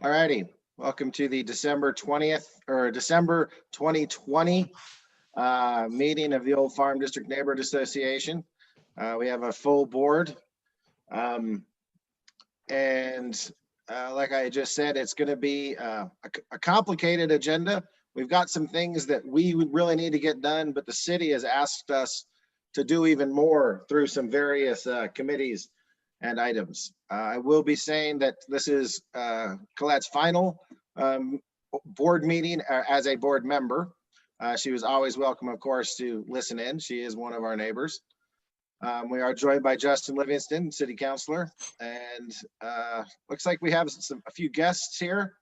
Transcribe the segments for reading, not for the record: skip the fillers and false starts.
All righty, welcome to the December 20th or December 2020 meeting of the Old Farm District Neighborhood Association. We have a full board. Like I just said, it's going to be a complicated agenda. We've got some things that we really need to get done, but the city has asked us to do even more through some various committees and items. I will be saying that this is Colette's final board meeting as a board member. She was always welcome, of course, to listen in. She is one of our neighbors. We are joined by Justin Livingston, City Councilor, and looks like we have a few guests here.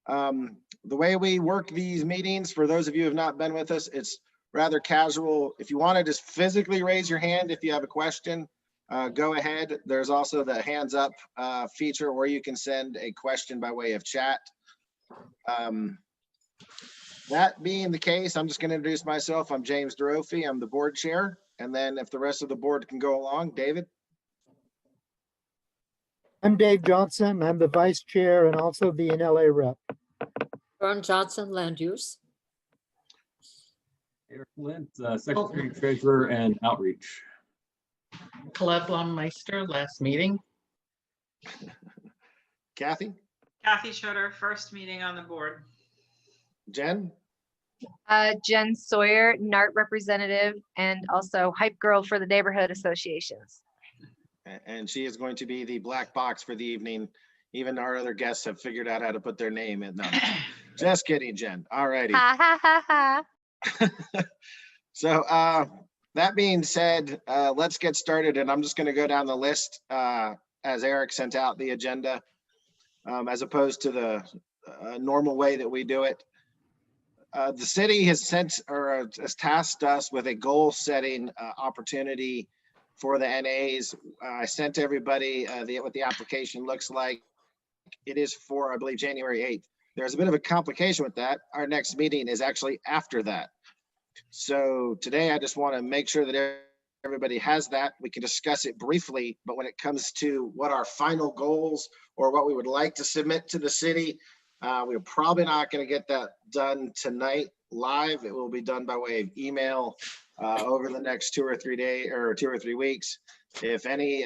The way we work these meetings, for those of you who have not been with us, it's rather casual. If you want to just physically raise your hand if you have a question, go ahead. There's also the hands up feature where you can send a question by way of chat. That being the case, I'm just going to introduce myself. I'm James DeRofi. I'm the board chair. And then if the rest of the board can go along, David. I'm Dave Johnson. I'm the vice chair and also the NLA rep. Vern Johnson, land use. Eric Lint, secretary, treasurer, and outreach. Colette Blum-Meister, last meeting. Kathy. Kathy Schroeder, first meeting on the board. Jen. Jen Sawyer, NART representative, and also hype girl for the neighborhood associations. And she is going to be the black box for the evening. Even our other guests have figured out how to put their name in. No, just kidding, Jen. All righty. Ha ha ha ha. So that being said, let's get started. And I'm just going to go down the list as Eric sent out the agenda, as opposed to the normal way that we do it. The city has sent or has tasked us with a goal setting opportunity for the NAs. I sent everybody what the application looks like. It is for, I believe, January 8th. There's a bit of a complication with that. Our next meeting is actually after that. So today I just want to make sure that everybody has that. We can discuss it briefly, but when it comes to what our final goals or what we would like to submit to the city, we're probably not going to get that done tonight live. It will be done by way of email over the next 2 or 3 days or 2 or 3 weeks. If any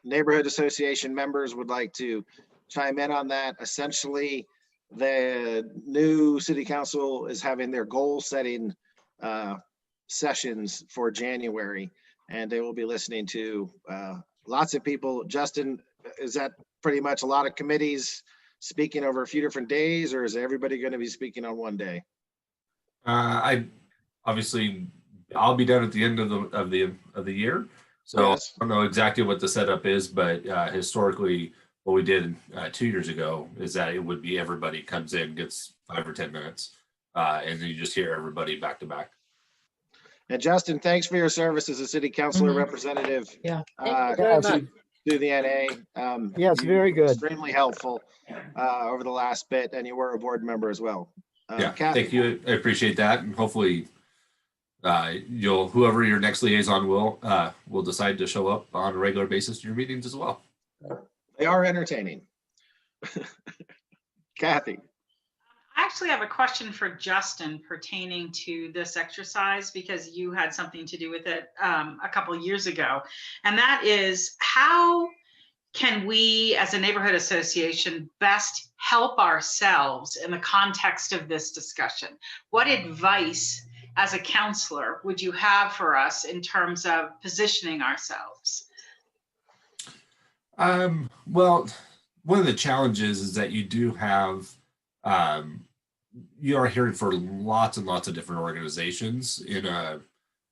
neighborhood association members would like to chime in on that, essentially the new city council is having their goal setting sessions for January, and they will be listening to lots of people. Justin, is that pretty much a lot of committees speaking over a few different days, or is everybody going to be speaking on one day? I'll be done at the end of the year, so Yes. I don't know exactly what the setup is, but historically, what we did 2 years ago is that it would be everybody comes in, gets 5 or 10 minutes, and then you just hear everybody back to back. And Justin, thanks for your service as a city councilor representative. Yeah. Thank you very much. To the NA. Yes, you very good. Extremely helpful over the last bit, and you were a board member as well. Yeah, Kathy. thank you. I appreciate that, and hopefully, whoever your next liaison will decide to show up on a regular basis to your meetings as well. They are entertaining. Kathy. I actually have a question for Justin pertaining to this exercise, because you had something to do with it a couple years ago. And that is, how can we as a neighborhood association best help ourselves in the context of this discussion? What advice as a counselor would you have for us in terms of positioning ourselves? Well, one of the challenges is that you do have, you are hearing for lots and lots of different organizations I'm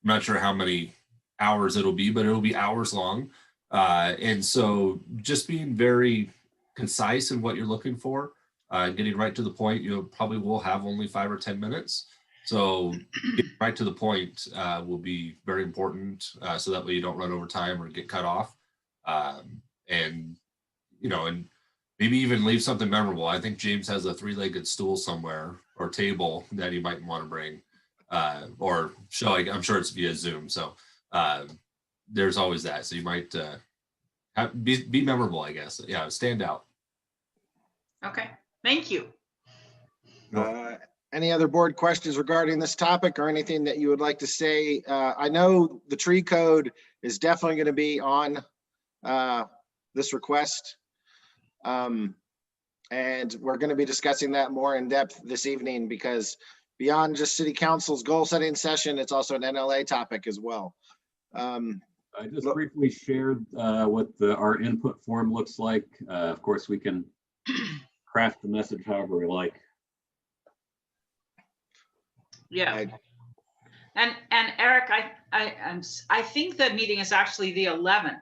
not sure how many hours it'll be, but it'll be hours long. And so just being very concise in what you're looking for, getting right to the point, you probably will have only 5 or 10 minutes. So getting right to the point will be very important, so that way you don't run over time or get cut off. And maybe even leave something memorable. I think James has a 3-legged stool somewhere or table that he might want to bring or show. I'm sure it's via Zoom. So there's always that. So you might be memorable, I guess. Yeah, stand out. Okay, thank you. Any other board questions regarding this topic or anything that you would like to say? I know the tree code is definitely going to be on this request. And we're going to be discussing that more in depth this evening because beyond just city council's goal setting session, it's also an NLA topic as well. I just Look- briefly shared what our input form looks like. Of course, we can craft the message however we like. Yeah. And Eric, I think the meeting is actually the 11th,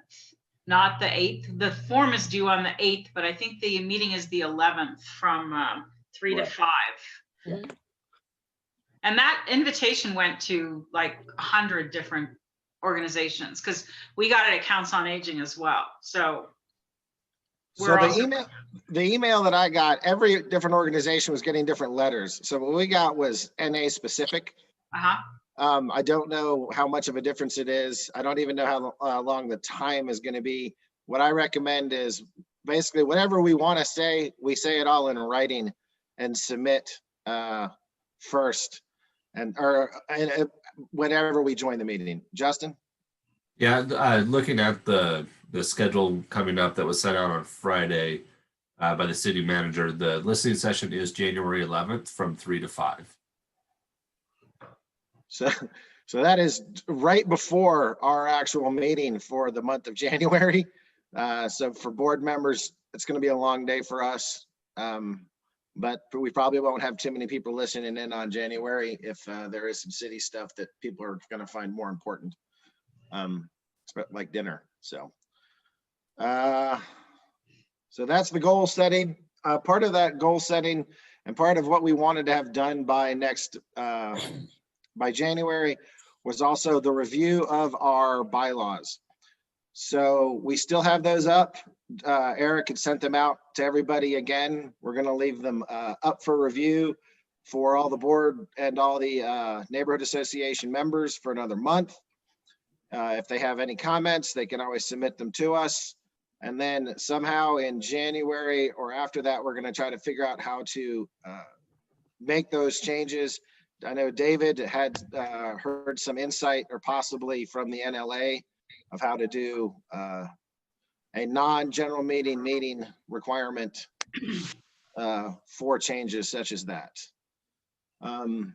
not the 8th. The form is due on the 8th, but I think the meeting is the 11th from 3 to Right. 5. Mhm. And that invitation went to like 100 different organizations because we got it at Council on Aging as well. So So we're the also- email that I got, every different organization was getting different letters. So what we got was NA specific. uh-huh. I don't know how much of a difference it is. I don't even know how long the time is going to be. What I recommend is basically whatever we want to say, we say it all in writing and submit first and whenever we join the meeting. Justin? Yeah, looking at the schedule coming up that was sent out on Friday by the city manager, the listening session is January 11th from 3 to 5. So that is right before our actual meeting for the month of January. So for board members, it's going to be a long day for us. But we probably won't have too many people listening in on January if there is some city stuff that people are going to find more important, like dinner. So that's the goal setting. Part of that goal setting and part of what we wanted to have done by by January was also the review of our bylaws. So we still have those up. Eric had sent them out to everybody again. We're going to leave them up for review for all the board and all the neighborhood association members for another month. If they have any comments, they can always submit them to us. And then somehow in January or after that, we're going to try to figure out how to make those changes. I know David had heard some insight or possibly from the NLA of how to do a non-general meeting requirement for changes such as that. And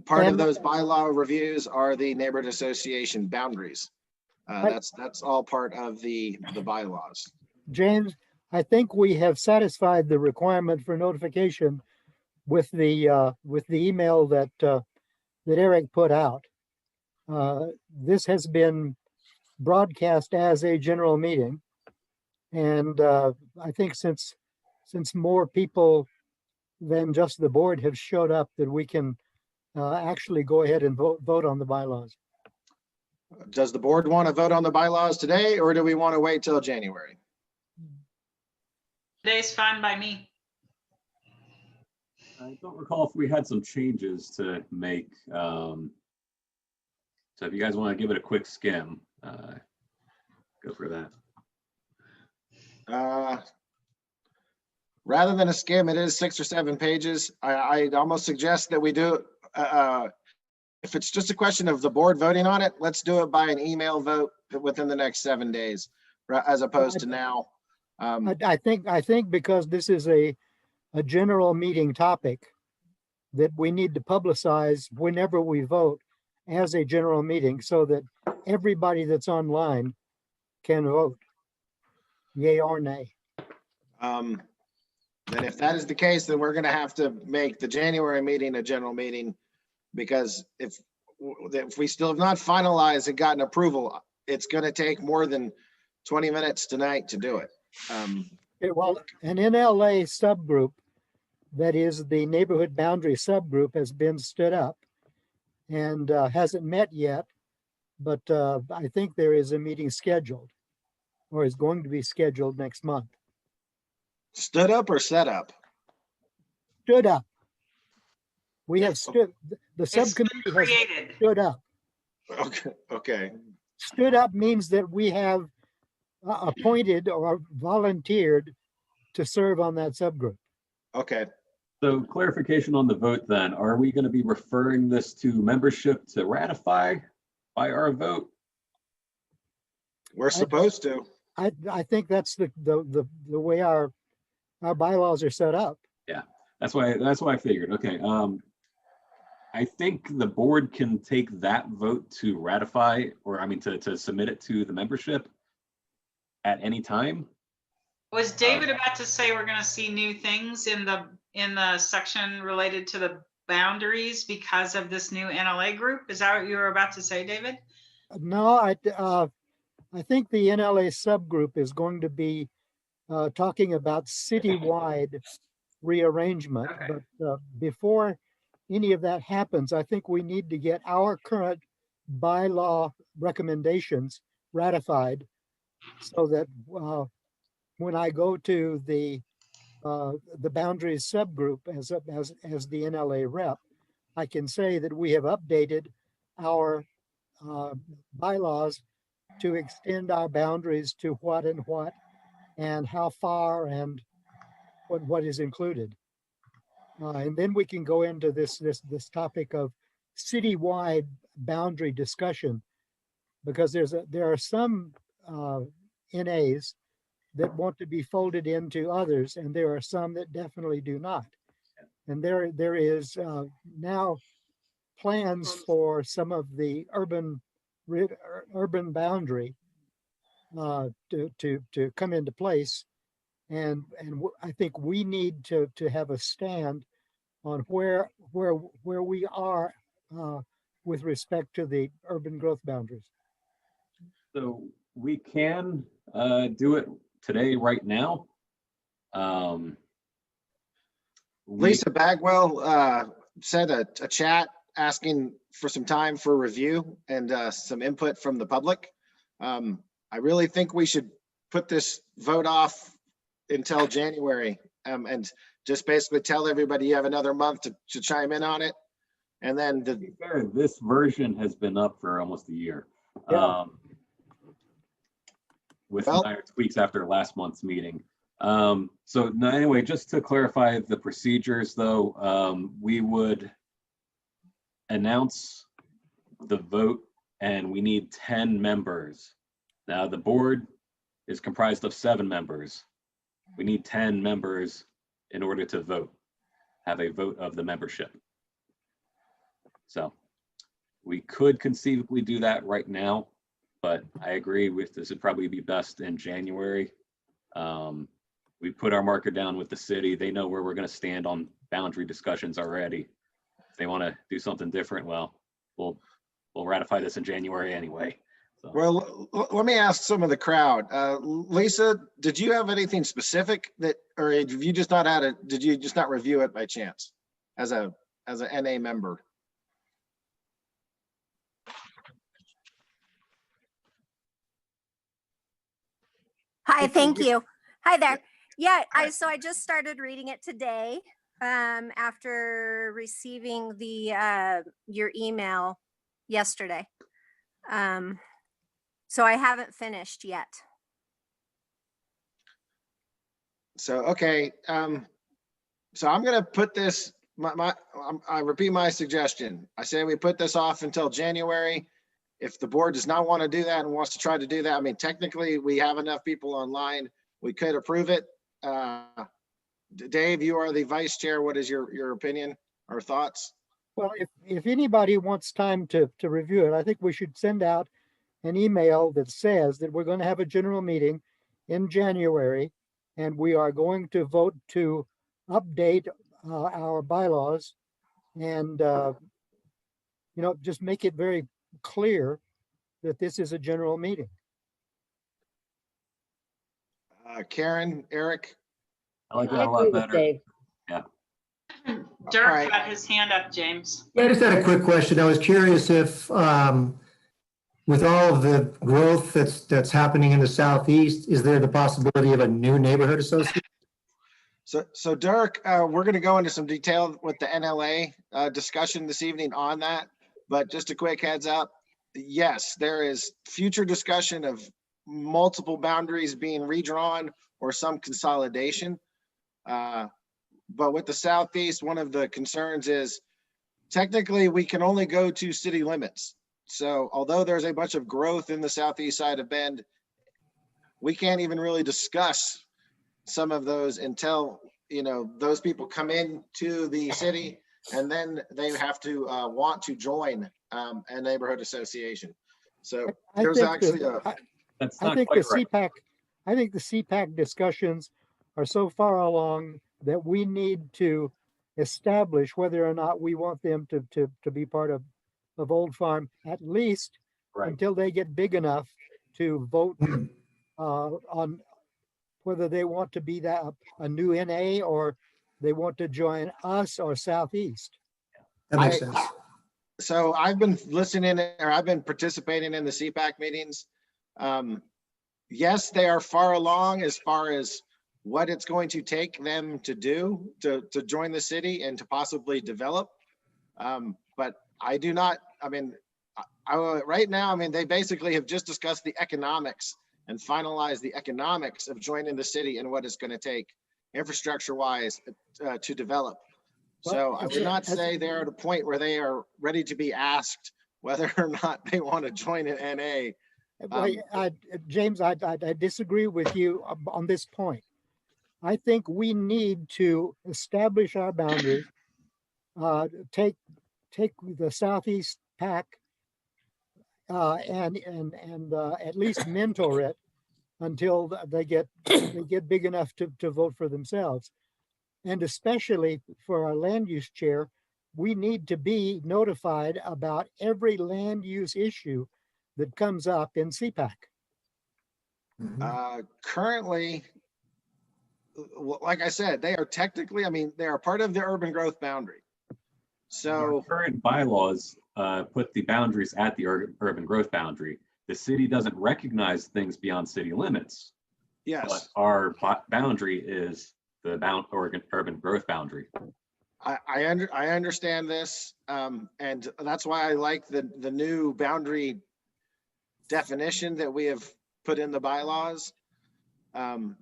part of those bylaw reviews are the neighborhood association boundaries. That's all part of the bylaws. James, I think we have satisfied the requirement for notification with the email that Eric put out. This has been broadcast as a general meeting. And I think since more people than just the board have showed up, that we can actually go ahead and vote on the bylaws. Does the board want to vote on the bylaws today, or do we want to wait till January? Today's fine by me. I don't recall if we had some changes to make. So if you guys want to give it a quick skim, go for that. Rather than a skim, it is 6 or 7 pages. I'd almost suggest that we do, if it's just a question of the board voting on it, let's do it by an email vote within the next 7 days, as opposed to now. I think because this is a general meeting topic, that we need to publicize whenever we vote as a general meeting so that everybody that's online can vote, yay or nay. Then if that is the case, then we're going to have to make the January meeting a general meeting, because if we still have not finalized and gotten approval, it's going to take more than 20 minutes tonight to do it. Well, an NLA subgroup, that is the neighborhood boundary subgroup, has been stood up and hasn't met yet, but I think there is a meeting scheduled, or is going to be scheduled next month. Stood up or set up? Stood up. We have stood, the It's been subcommittee has created. stood up. Okay. Stood up means that we have appointed or volunteered to serve on that subgroup. Okay, So clarification on the vote then, are we going to be referring this to membership to ratify by our vote? we're supposed to. I think that's the way our bylaws are set up. That's why I figured, okay. I think the board can take that vote to ratify, or I mean, to submit it to the membership at any time. Was David about to say we're gonna see new things in the section related to the boundaries because of this new NLA group? Is that what you were about to say, David? No, I think the NLA subgroup is going to be talking about citywide rearrangement. Okay. But before any of that happens, I think we need to get our current bylaw recommendations ratified so that when I go to the boundaries subgroup as the NLA rep, I can say that we have updated our bylaws to extend our boundaries to what and how far and what is included. And then we can go into this topic of citywide boundary discussion, because there are some NAs that want to be folded into others, and there are some that definitely do not. And there is now plans for some of the urban boundary to come into place. And I think we need to have a stand on where we are with respect to the urban growth boundaries. So we can do it today, right now. Lisa Bagwell sent a chat asking for some time for review and some input from the public. I really think we should put this vote off until January, and just basically tell everybody you have another month to chime in on it. And then To be fair, this version has been up for almost a year. Yeah. With Well- minor tweaks after last month's meeting. So no, anyway, just to clarify the procedures though, we would announce the vote and we need 10 members. Now the board is comprised of 7 members. We need 10 members in order to vote, have a vote of the membership. So we could conceivably do that right now, but I agree with this would probably be best in January. We put our marker down with the city. They know where we're going to stand on boundary discussions already. If they want to do something different, well, we'll ratify this in January anyway. So. well, let me ask some of the crowd. Lisa, did you have anything specific that, or have you just not did you just not review it by chance as an NA member? Hi, thank Okay. you. Hi there. Yeah, I just started reading it today after receiving the your email yesterday. So I haven't finished yet. So, okay, so I'm gonna put this, I repeat my suggestion. I say we put this off until January. If the board does not want to do that and wants to try to do that, I mean, technically, we have enough people online. We could approve it. Dave, you are the vice chair. What is your opinion or thoughts? Well, if anybody wants time to review it, I think we should send out an email that says that we're going to have a general meeting in January, and we are going to vote to update our bylaws and, just make it very clear that this is a general meeting. Karen, Eric? I like I that a agree lot with better. Dave. Dirk Alright. had his hand up, James. Yeah, I just had a quick question. I was curious if, with all of the growth that's happening in the southeast, is there the possibility of a new neighborhood association? So Dirk, we're going to go into some detail with the NLA discussion this evening on that, but just a quick heads up. Yes, there is future discussion of multiple boundaries being redrawn or some consolidation. But with the Southeast, one of the concerns is technically we can only go to city limits. So although there's a bunch of growth in the southeast side of Bend, we can't even really discuss some of those until, you know, those people come into the city and then they have to want to join a neighborhood association. So I there's think actually the- a, That's I not think the quite right. CPAC, I think the CPAC discussions are so far along that we need to establish whether or not we want them to be part of Old Farm, at least Right. until they get big enough to vote on whether they want to be that a new NA or they want to join us or Southeast. That makes I- sense. so I've been listening or I've been participating in the CPAC meetings. Yes, they are far along as far as what it's going to take them to do to join the city and to possibly develop. But I do not, I mean, right now, I mean, they basically have just discussed the economics and finalized the economics of joining the city and what it's going to take infrastructure wise to develop. So Well, I as would a- not as- say they're at a point where they are ready to be asked whether or not they want to join an NA. Well, James, I disagree with you on this point. I think we need to establish our boundaries, take the Southeast PAC and at least mentor it until they get big enough to vote for themselves. And especially for our land use chair, we need to be notified about every land use issue that comes up in CPAC. Currently, like I said, they are technically, I mean, they are part of the urban growth boundary. Our So, current bylaws put the boundaries at the urban growth boundary. The city doesn't recognize things beyond city limits, but yes, our boundary is the urban growth boundary. I understand this. And that's why I like the new boundary definition that we have put in the bylaws.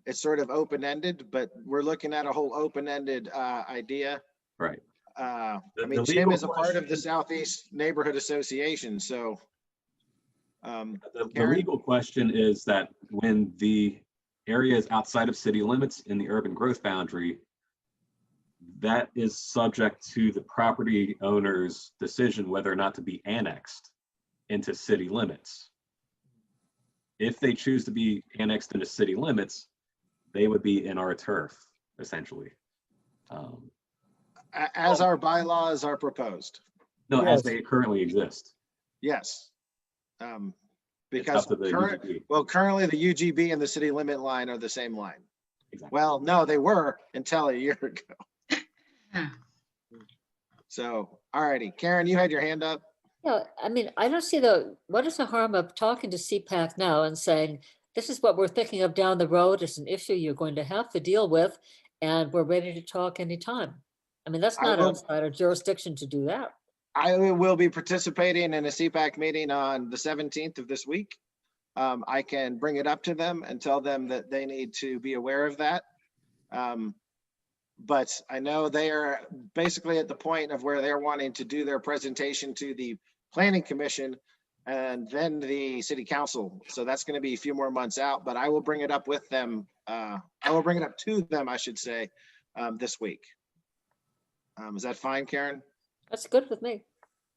It's sort of open-ended, but we're looking at a whole open-ended idea. Right. I The mean, Tim legal is a part of the question- Southeast Neighborhood Association, so. The Karen? legal question is that when the area is outside of city limits in the urban growth boundary, that is subject to the property owner's decision whether or not to be annexed into city limits. If they choose to be annexed into city limits, they would be in our turf, essentially. As our bylaws are proposed, No, Yes. as they currently exist. yes. It's Because up to the UGB. currently the UGB and the city limit line are the same line. Exactly. Well, no, they were until a year ago. So, all righty, Karen, you had your hand up. Yeah, I mean, I don't see what is the harm of talking to CPAC now and saying, this is what we're thinking of down the road. It's an issue you're going to have to deal with, and we're ready to talk anytime. I mean, that's I not will- outside our jurisdiction to do that. I will be participating in a CPAC meeting on the 17th of this week. I can bring it up to them and tell them that they need to be aware of that. But I know they are basically at the point of where they're wanting to do their presentation to the planning commission and then the city council. So that's going to be a few more months out, but I will bring it up with them. I will bring it up to them, I should say, this week. Is that fine, Karen? That's good with me.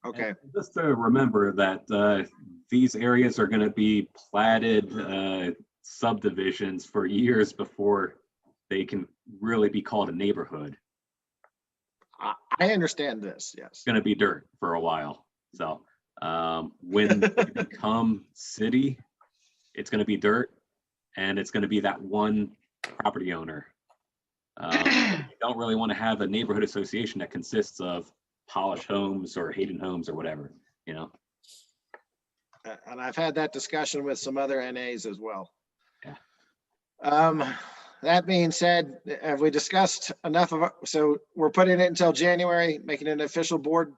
Okay. And just to remember that these areas are going to be platted subdivisions for years before they can really be called a neighborhood. I understand this, yes. It's going to be dirt for a while. So when they become city, it's going to be dirt, and it's going to be that one property owner. You don't really want to have a neighborhood association that consists of Polish Homes or Hayden Homes or whatever, you know? And I've had that discussion with some other NAs as well. Yeah. That being said, have we discussed enough of, so we're putting it until January, making it an official board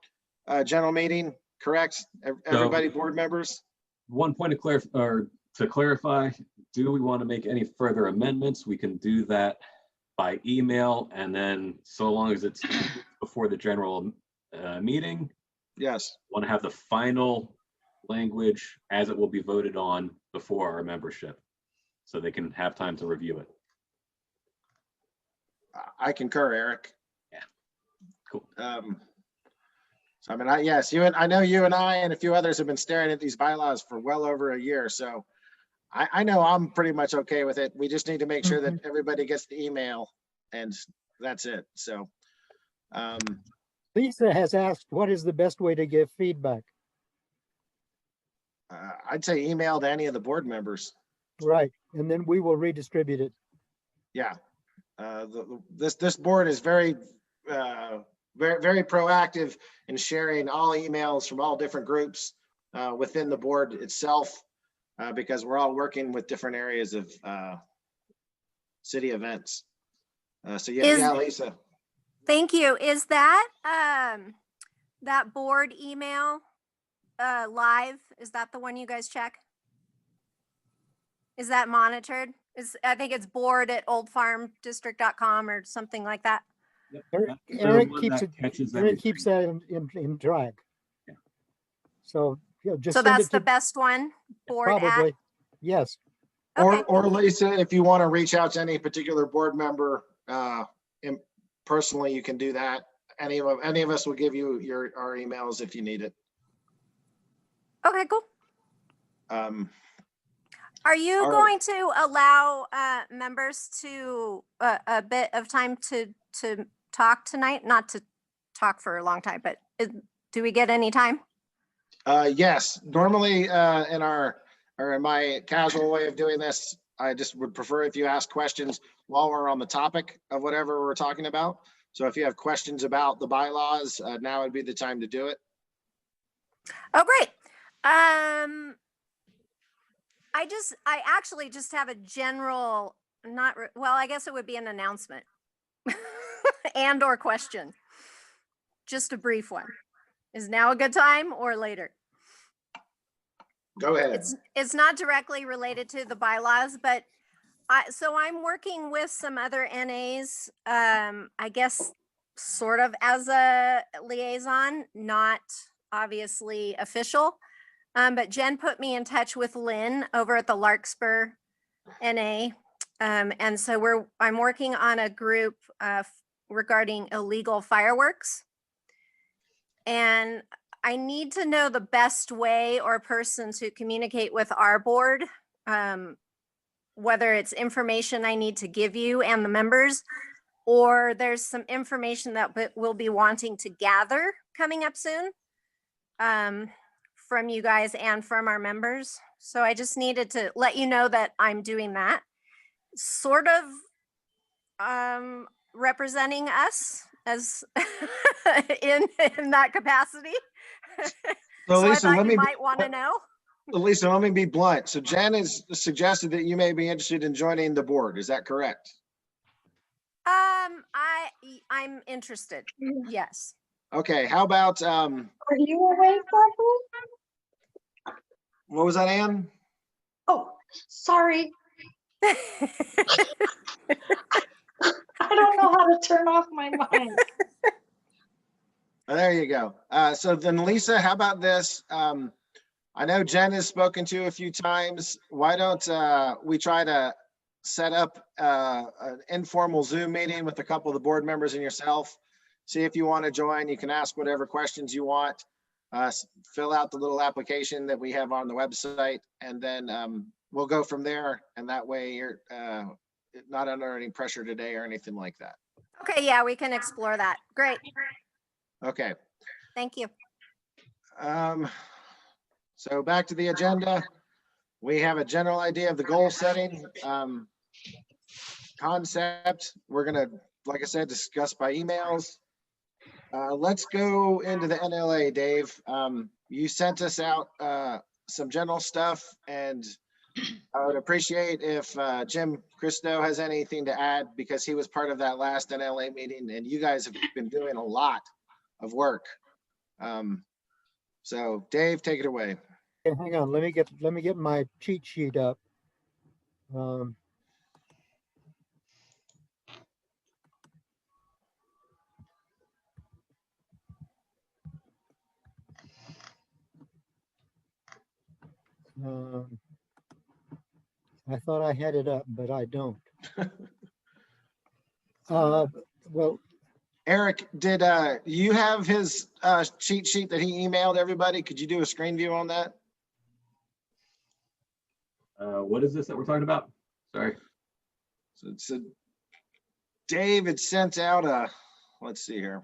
general meeting, correct? Everybody, board members? One point of to clarify, do we want to make any further amendments? We can do that by email, and then so long as it's before the general meeting, Yes. want to have the final language as it will be voted on before our membership, so they can have time to review it. I concur, Eric. Yeah. Cool. So I mean, yes, I know you and I and a few others have been staring at these bylaws for well over a year. So I know I'm pretty much okay with it. We just need to make sure that everybody gets the email and that's it. So, Lisa has asked, what is the best way to give feedback? I'd say email to any of the board members. Right, and then we will redistribute it. Yeah. This board is very proactive in sharing all emails from all different groups within the board itself, because we're all working with different areas of city events. So yeah, Lisa. Thank you. Is that that board email live? Is that the one you guys check? Is that monitored? I think it's board@oldfarmdistrict.com or something like that. Eric keeps that in track. Yeah. So just So send that's it the to, best one, board at. probably, yes. Okay. Or Lisa, if you want to reach out to any particular board member personally, you can do that. Any of us will give you our emails if you need it. Okay, cool. Are you All right. going to allow members to a bit of time to talk tonight? Not to talk for a long time, but do we get any time? Yes, normally in my casual way of doing this, I just would prefer if you ask questions while we're on the topic of whatever we're talking about. So if you have questions about the bylaws, now would be the time to do it. Oh, great. I actually just have a general, well, I guess it would be an announcement and or question. Just a brief one. Is now a good time or later? Go ahead. It's not directly related to the bylaws, but so I'm working with some other NAs, I guess sort of as a liaison, not obviously official. But Jen put me in touch with Lynn over at the Larkspur NA. And so I'm working on a group regarding illegal fireworks. And I need to know the best way or person to communicate with our board, whether it's information I need to give you and the members, or there's some information that we'll be wanting to gather coming up soon from you guys and from our members. So I just needed to let you know that I'm doing that, sort of representing us as in that capacity. So So Lisa, I thought you might want to know. Lisa, let me be blunt. So Jen has suggested that you may be interested in joining the board. Is that correct? I'm interested. Yes. Okay, how about, Are you awake, Barbara? what was that, Ann? Oh, sorry. I don't know how to turn off my mic. There you go. So then Lisa, how about this? I know Jen has spoken to you a few times. Why don't we try to set up an informal Zoom meeting with a couple of the board members and yourself. See if you want to join. You can ask whatever questions you want. Fill out the little application that we have on the website, and then we'll go from there. And that way you're not under any pressure today or anything like that. Okay, yeah, we can explore that. Great. Okay. Thank you. So back to the agenda. We have a general idea of the goal setting concept. We're gonna, like I said, discuss by emails. Let's go into the NLA, Dave. You sent us out some general stuff, and I would appreciate if Jim Christo has anything to add, because he was part of that last NLA meeting, and you guys have been doing a lot of work. So Dave, take it away. Okay, hang on, let me get my cheat sheet up. Um, um, I thought I had it up, but I don't. Well, Eric, did you have his cheat sheet that he emailed everybody? Could you do a screen view on that? What is this that we're talking about? Sorry. So it's a David sent out a, let's see here.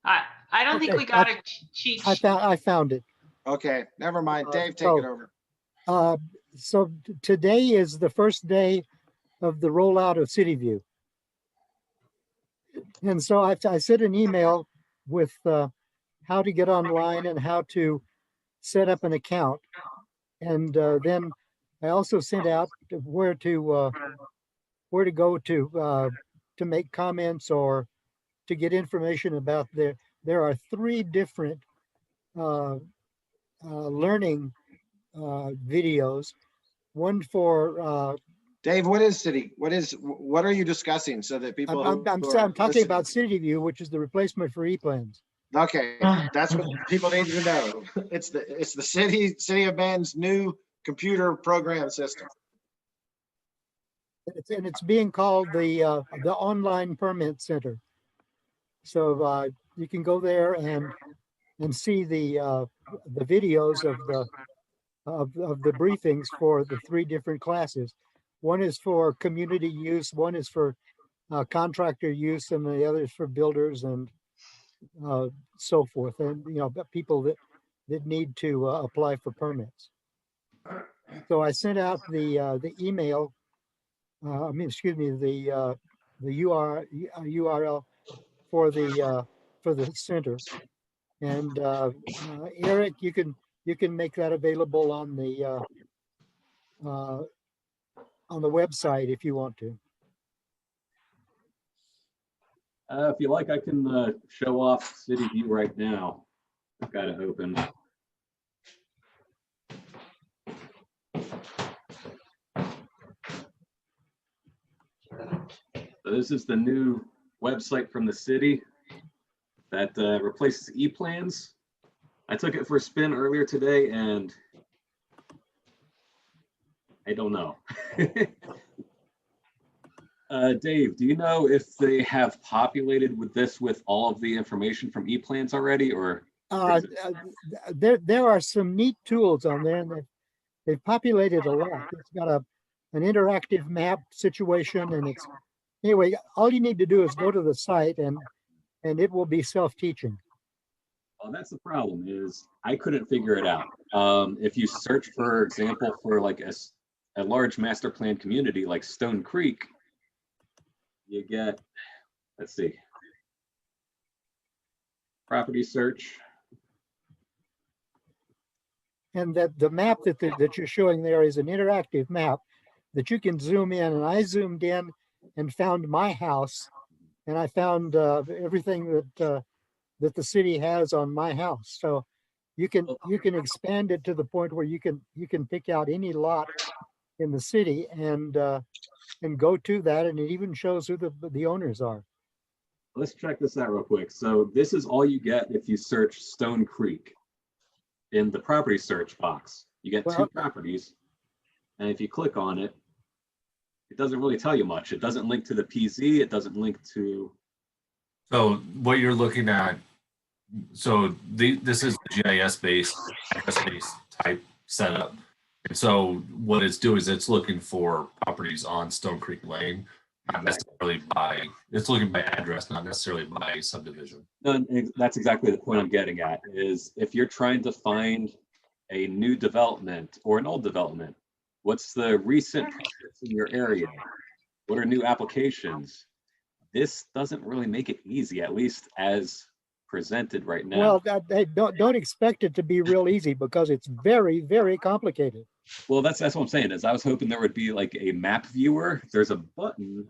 I don't think Okay, we got a cheat sheet. I found it. Okay, never mind. Dave, take so- it over. So today is the first day of the rollout of CityView. And so I sent an email with how to get online and how to set up an account. And then I also sent out where to go to make comments or to get information about there are 3 different learning videos. One for Dave, what is city? What are you discussing so that people? I'm talking about CityView, which is the replacement for ePlans. Okay, that's what people need to know. It's the City of Bend's new computer program system. It's being called the Online Permit Center. So you can go there and see the videos of the briefings for the 3 different classes. One is for community use, one is for contractor use, and the other is for builders and so forth, and people that need to apply for permits. So I sent out the email. The URL for the center. And Eric, you can make that available on the website if you want to. If you like, I can show off CityView right now. I've got it open. So this is the new website from the city that replaces ePlans. I took it for a spin earlier today and I don't know. Dave, do you know if they have populated with this with all of the information from ePlans already, or? There are some neat tools on there, and they've populated a lot. It's got an interactive map situation, and it's anyway. All you need to do is go to the site, and it will be self-teaching. Well, that's the problem, is I couldn't figure it out. If you search, for example, for like a large master plan community like Stone Creek, you get, let's see, property search. And that the map that you're showing there is an interactive map that you can zoom in. And I zoomed in and found my house, and I found everything that the city has on my house. So you can expand it to the point where you can pick out any lot in the city and go to that, and it even shows who the owners are. Let's check this out real quick. So this is all you get if you search Stone Creek in the property search box. You get 2 properties, and if you click on it, it doesn't really tell you much. It doesn't link to the PZ. It doesn't link to. So what you're looking at, so this is the GIS-based, address-based type setup. And so what it's doing is it's looking for properties on Stone Creek Lane, not necessarily it's looking by address, not necessarily by subdivision. No, that's exactly the point I'm getting at, is if you're trying to find a new development or an old development, what's the recent projects in your area? What are new applications? This doesn't really make it easy, at least as presented right now. Well, don't expect it to be real easy, because it's very, very complicated. Well, that's what I'm saying, is I was hoping there would be like a map viewer. There's a button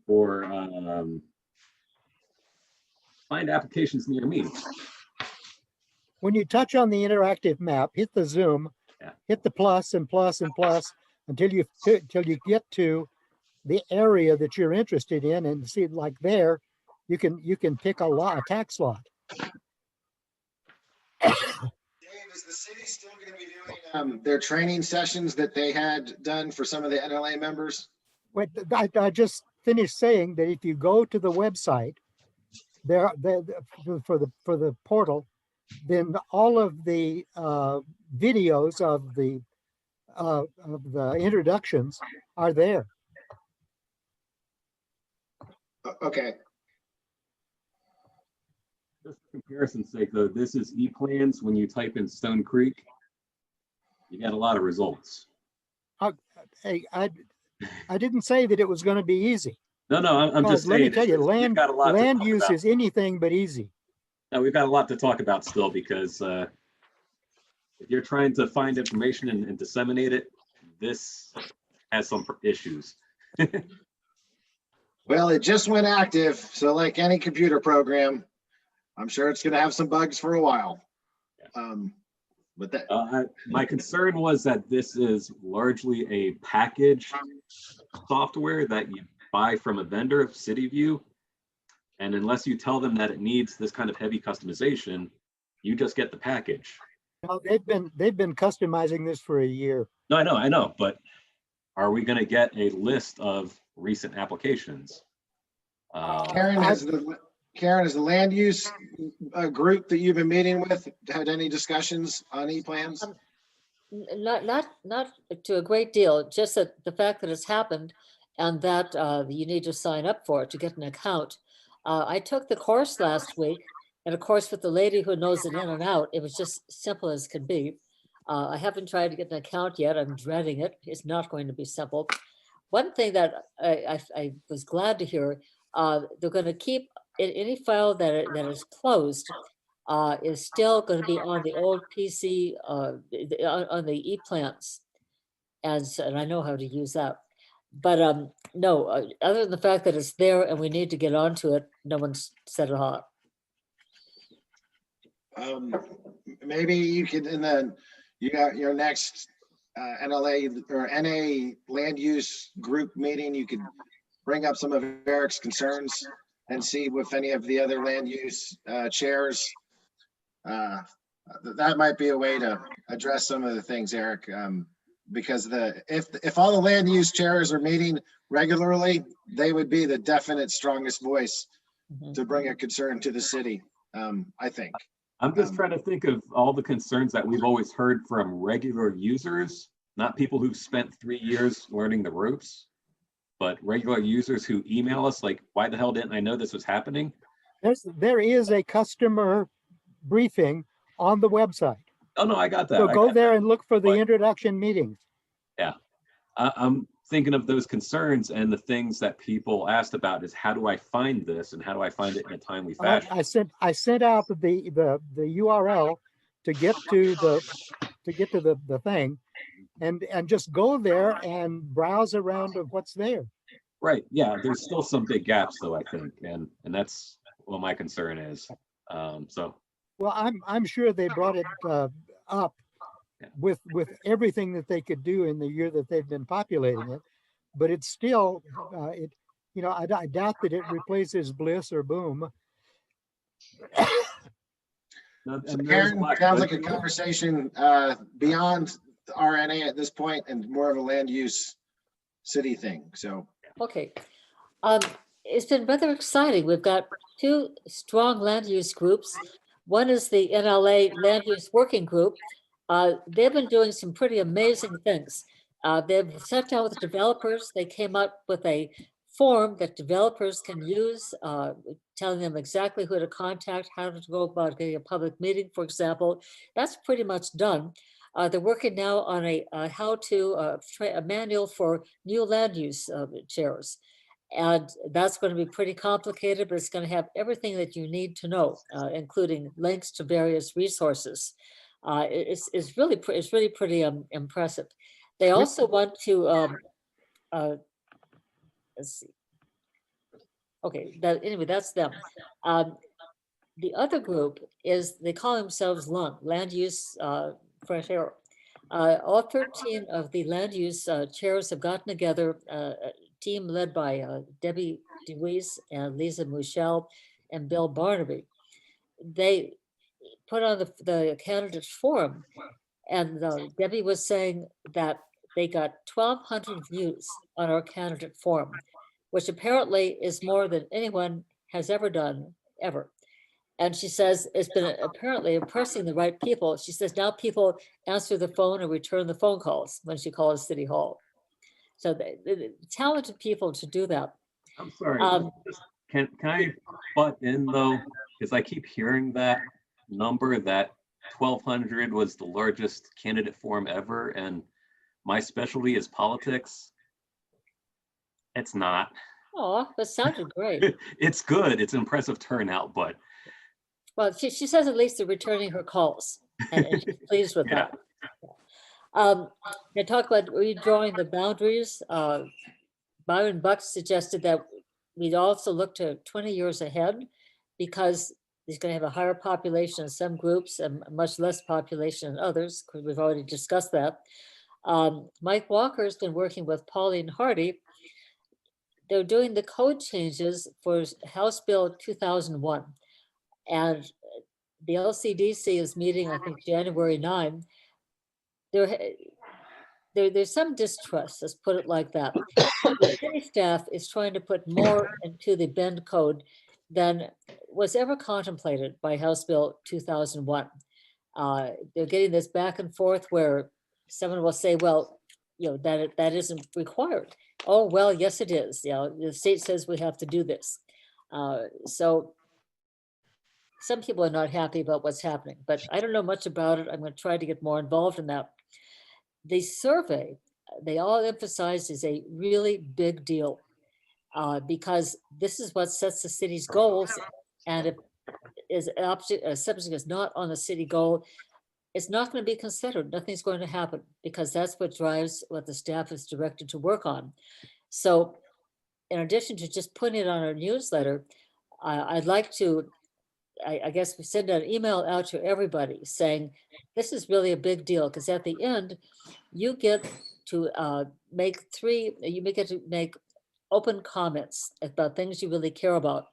for find applications near me. When you touch on the interactive map, hit the zoom, Yeah. hit the plus and plus and plus until you get to the area that you're interested in, and see, like there, you can pick a tax lot. Dave, is the city still going to be doing their training sessions that they had done for some of the NLA members? Wait, I just finished saying that if you go to the website there, for the portal, then all of the videos of the introductions are there. Okay. Just for comparison's sake, though, this is ePlans. When you type in Stone Creek, you get a lot of results. Hey, I didn't say that it was going to be easy. No, I'm just Let me saying. tell you, we've got a lot to land talk use about. is anything but easy. No, we've got a lot to talk about still, because if you're trying to find information and disseminate it, this has some issues. Well, it just went active, so like any computer program, I'm sure it's going to have some bugs for a while. But that My concern was that this is largely a package software that you buy from a vendor, CityView, and unless you tell them that it needs this kind of heavy customization, you just get the package. No, they've been customizing this for a year. No, I know, but are we going to get a list of recent applications? Karen, has the land use group that you've been meeting with had any discussions on e-plans? Not to a great deal, just that the fact that it's happened and that you need to sign up for it to get an account. I took the course last week, and of course, with the lady who knows it in and out, it was just simple as can be. I haven't tried to get an account yet. I'm dreading it. It's not going to be simple. One thing that I was glad to hear, they're going to keep any file that is closed is still going to be on the old PC, on the ePlans. And I know how to use that. But no, other than the fact that it's there and we need to get onto it, no one's said a lot. Maybe you could, and then you got your next NLA or NA land use group meeting, you could bring up some of Eric's concerns and see if any of the other land use chairs, that might be a way to address some of the things, Eric. Because if all the land use chairs are meeting regularly, they would be the definite strongest voice to bring a concern to the city, I think. I'm just trying to think of all the concerns that we've always heard from regular users, not people who've spent 3 years learning the ropes, but regular users who email us like, why the hell didn't I know this was happening? There is a customer briefing on the website. Oh, no, I got that. So I go got there that. and look for the But- introduction meetings. Yeah. I'm thinking of those concerns, and the things that people asked about is, how do I find this and how do I find it in a timely fashion? I sent out the URL to get to the thing, and just go there and browse around of what's there. Right. Yeah. There's still some big gaps, though, I think, and that's what my concern is. So. Well, I'm sure they brought it up with everything that they could do in the year that they've been populating it, but it's still I doubt that it replaces Bliss or Boom. So Karen, sounds like a conversation beyond RNA at this point and more of a land use city thing. So. Okay. It's been rather exciting. We've got two strong land use groups. One is the NLA Land Use Working Group. They've been doing some pretty amazing things. They've sat down with developers. They came up with a form that developers can use, telling them exactly who to contact, how to go about getting a public meeting, for example. That's pretty much done. They're working now on a manual for new land use chairs. And that's going to be pretty complicated, but it's going to have everything that you need to know, including links to various resources. It's really pretty impressive. They also want to let's see. Okay, anyway, that's them. The other group is, they call themselves LUN, Land Use Fresh Air. All 13 of the land use chairs have gotten together, a team led by Debbie DeWeese and Lisa Mouchel and Bill Barnaby. They put on the candidates forum, and Debbie was saying that they got 1,200 views on our candidate forum, which apparently is more than anyone has ever done, ever. And she says it's been apparently impressing the right people. She says now people answer the phone and return the phone calls when she calls City Hall. So the talented people to do that. I'm sorry. Um, Can I butt in though? Because I keep hearing that number, that 1,200 was the largest candidate forum ever, and my specialty is politics. It's not. Oh, that sounded great. It's good. It's impressive turnout, but Well, she says at least they're returning her calls, and she's pleased with Yeah. that. They talk about redrawing the boundaries. Byron Buck suggested that we'd also look to 20 years ahead, because he's going to have a higher population in some groups and much less population in others, because we've already discussed that. Mike Walker's been working with Pauline Hardy. They're doing the code changes for House Bill 2001. And the LCDC is meeting, I think, January 9. There's some distrust, let's put it like that. The city staff is trying to put more into the Bend code than was ever contemplated by House Bill 2001. They're getting this back and forth where someone will say, well, that isn't required. Oh, well, yes, it is. The state says we have to do this. So some people are not happy about what's happening, but I don't know much about it. I'm going to try to get more involved in that. The survey, they all emphasize, is a really big deal because this is what sets the city's goals. And if a subject is not on the city goal, it's not going to be considered. Nothing's going to happen, because that's what drives what the staff is directed to work on. So in addition to just putting it on our newsletter, I'd like to, I guess, we send an email out to everybody saying, this is really a big deal, because at the end, you get to make open comments about things you really care about.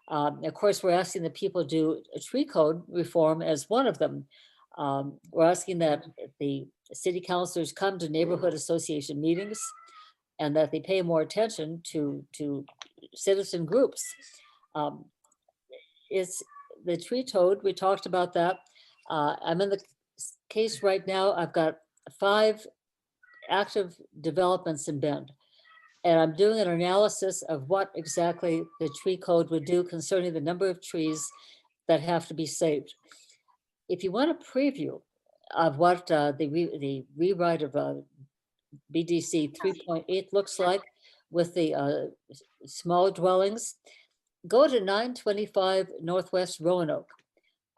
Of course, we're asking that people do a tree code reform as one of them. We're asking that the city councilors come to neighborhood association meetings and that they pay more attention to citizen groups. It's the tree toad, we talked about that. I'm in the case right now. I've got 5 active developments in Bend, and I'm doing an analysis of what exactly the tree code would do concerning the number of trees that have to be saved. If you want a preview of what the rewrite of BDC 3.8 looks like with the small dwellings, go to 925 Northwest Roanoke.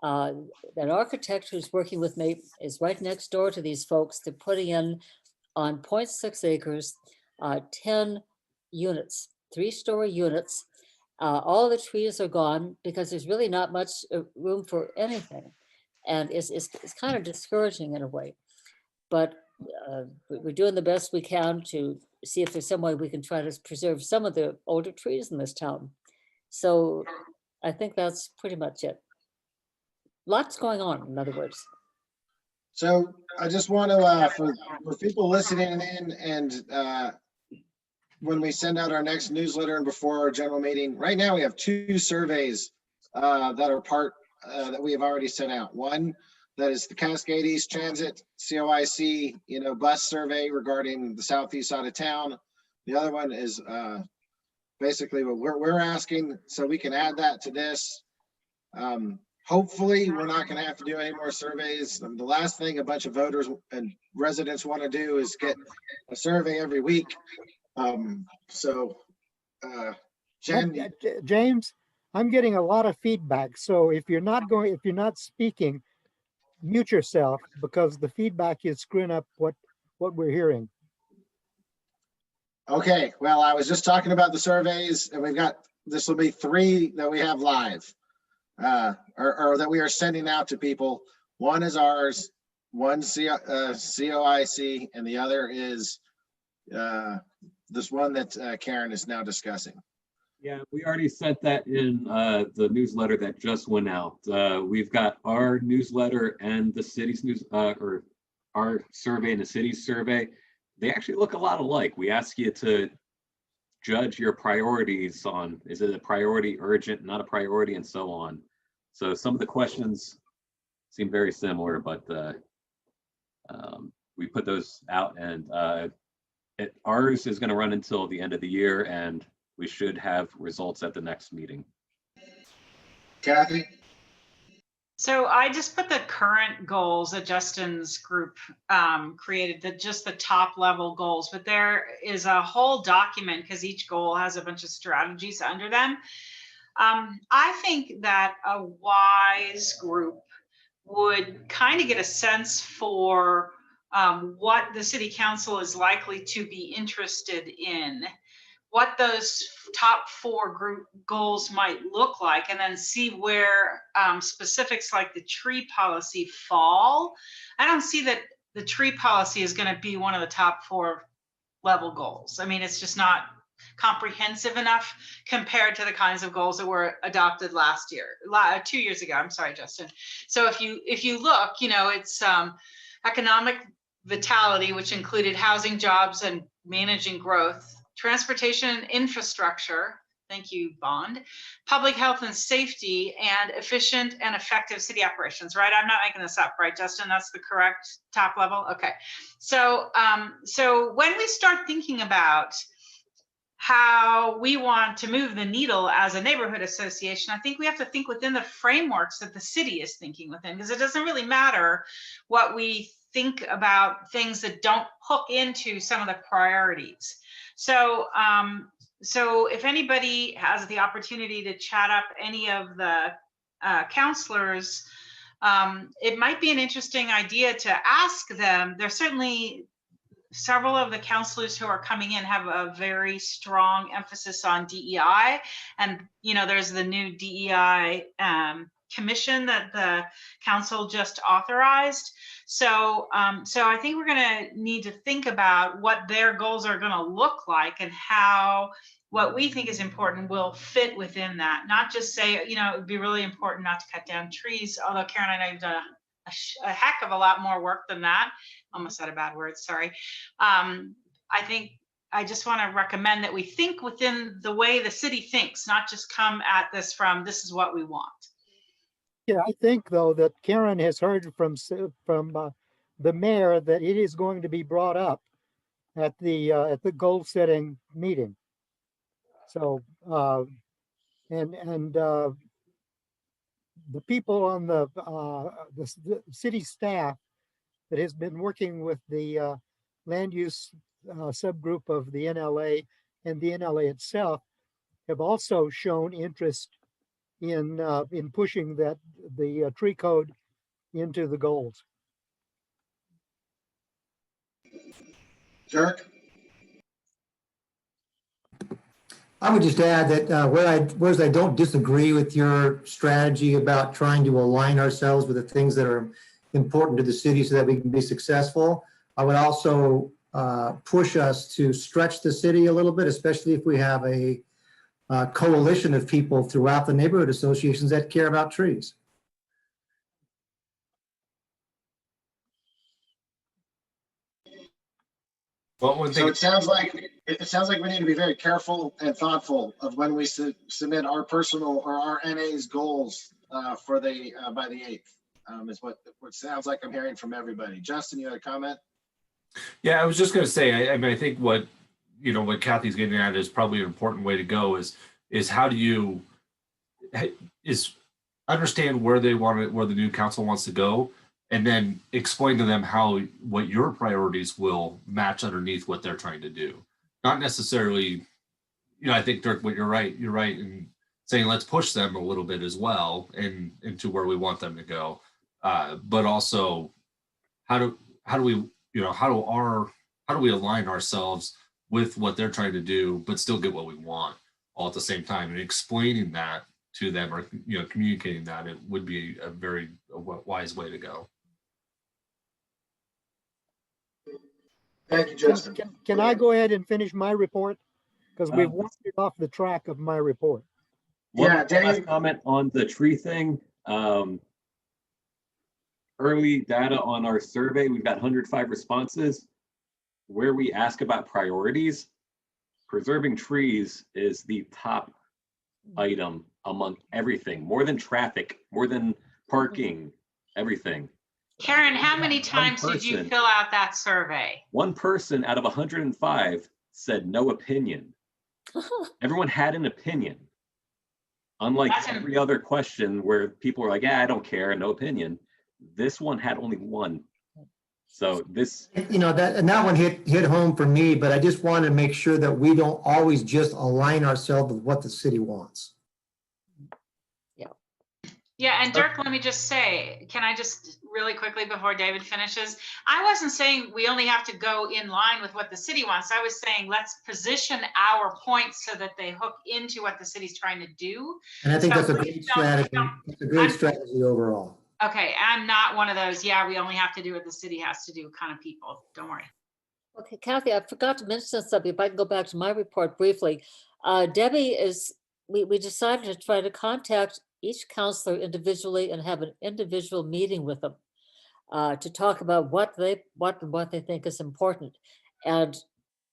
An architect who's working with me is right next door to these folks. They're putting in on 0.6 acres, 10 units, 3-story units. All the trees are gone because there's really not much room for anything. And it's kind of discouraging in a way. But we're doing the best we can to see if there's some way we can try to preserve some of the older trees in this town. So I think that's pretty much it. Lots going on, in other words. So I just want to, for people listening in, and when we send out our next newsletter and before our general meeting, right now we have 2 surveys that are part that we have already sent out. One that is the Cascade East Transit COIC, bus survey regarding the southeast side of town. The other one is basically what we're asking, so we can add that to this. Hopefully, we're not going to have to do any more surveys. The last thing a bunch of voters and residents want to do is get a survey every week. Jen, James, I'm getting a lot of feedback. So if you're not speaking, mute yourself, because the feedback is screwing up what we're hearing. okay, well, I was just talking about the surveys, and this will be 3 that we have live. or that we are sending out to people. One is ours, one COIC, and the other is this one that Karen is now discussing. Yeah, we already sent that in the newsletter that just went out. We've got our newsletter and the city's news, or our survey and the city's survey. They actually look a lot alike. We ask you to judge your priorities on, is it a priority, urgent, not a priority, and so on. So some of the questions seem very similar, but we put those out, and ours is going to run until the end of the year, and we should have results at the next meeting. Kathy? So I just put the current goals that Justin's group created, just the top level goals, but there is a whole document because each goal has a bunch of strategies under them. I think that a wise group would kind of get a sense for what the city council is likely to be interested in, what those top 4 group goals might look like, and then see where specifics like the tree policy fall. I don't see that the tree policy is going to be one of the top 4 level goals. I mean, it's just not comprehensive enough compared to the kinds of goals that were adopted last year, 2 years ago. I'm sorry, Justin. So if you look, you know, it's economic vitality, which included housing, jobs, and managing growth, transportation and infrastructure, thank you, Bond, public health and safety, and efficient and effective city operations, right? I'm not making this up, right, Justin? That's the correct top level? Okay. So, so when we start thinking about how we want to move the needle as a neighborhood association, I think we have to think within the frameworks that the city is thinking within, because it doesn't really matter what we think about things that don't hook into some of the priorities. So, so if anybody has the opportunity to chat up any of the counselors, it might be an interesting idea to ask them. There's certainly several of the counselors who are coming in have a very strong emphasis on DEI, and you know, there's the new DEI commission that the council just authorized. So, so I think we're going to need to think about what their goals are going to look like and how what we think is important will fit within that. Not just say, you know, it would be really important not to cut down trees. Although Karen, I know you've done a heck of a lot more work than that. Almost said a bad word, sorry. I think I just want to recommend that we think within the way the city thinks, not just come at this from this is what we want. Yeah, I think though that Karen has heard from the mayor that it is going to be brought up at the goal setting meeting. So and the people on the city staff that has been working with the land use subgroup of the NLA and the NLA itself have also shown interest in pushing the tree code into the goals. Dirk? I would just add that whereas I don't disagree with your strategy about trying to align ourselves with the things that are important to the city so that we can be successful, I would also push us to stretch the city a little bit, especially if we have a coalition of people throughout the neighborhood associations that care about trees. Well, one So thing, it sounds like we need to be very careful and thoughtful of when we submit our personal or our NA's goals for the by the 8th. Is what sounds like I'm hearing from everybody. Justin, you had a comment? yeah, I was just going to say, I mean, I think what Kathy's getting at is probably an important way to go is how do you understand where where the new council wants to go, and then explain to them what your priorities will match underneath what they're trying to do. Not necessarily, I think, Dirk, you're right in saying let's push them a little bit as well and into where we want them to go. But also how do we align ourselves with what they're trying to do, but still get what we want all at the same time, and explaining that to them, or communicating that, it would be a very wise way to go. Thank you, Justin. Can I go ahead and finish my report? Because we've Um, wandered off the track of my report. One Yeah, last Dave. comment on the tree thing. Early data on our survey, we've got 105 responses. Where we ask about priorities, preserving trees is the top item among everything, more than traffic, more than parking, everything. Karen, how many times did you person. fill out that survey? One person out of 105 said no opinion. Everyone had an opinion. Unlike That's every other question where people are like, yeah, I don't care, no opinion. This one had only one. So this, that one hit home for me, but I just want to make sure that we don't always just align ourselves with what the city wants. Yeah, and Dirk, let me just say, can I just really quickly before David finishes? I wasn't saying we only have to go in line with what the city wants. I was saying let's position our points so that they hook into what the city's trying to do. And I think So that's a please great don't- strategy. It's a great strategy overall. Okay, I'm not one of those, yeah, we only have to do what the city has to do kind of people. Don't worry. Okay, Kathy, I forgot to mention something. If I can go back to my report briefly. Debbie we decided to try to contact each counselor individually and have an individual meeting with them to talk about what they think is important. And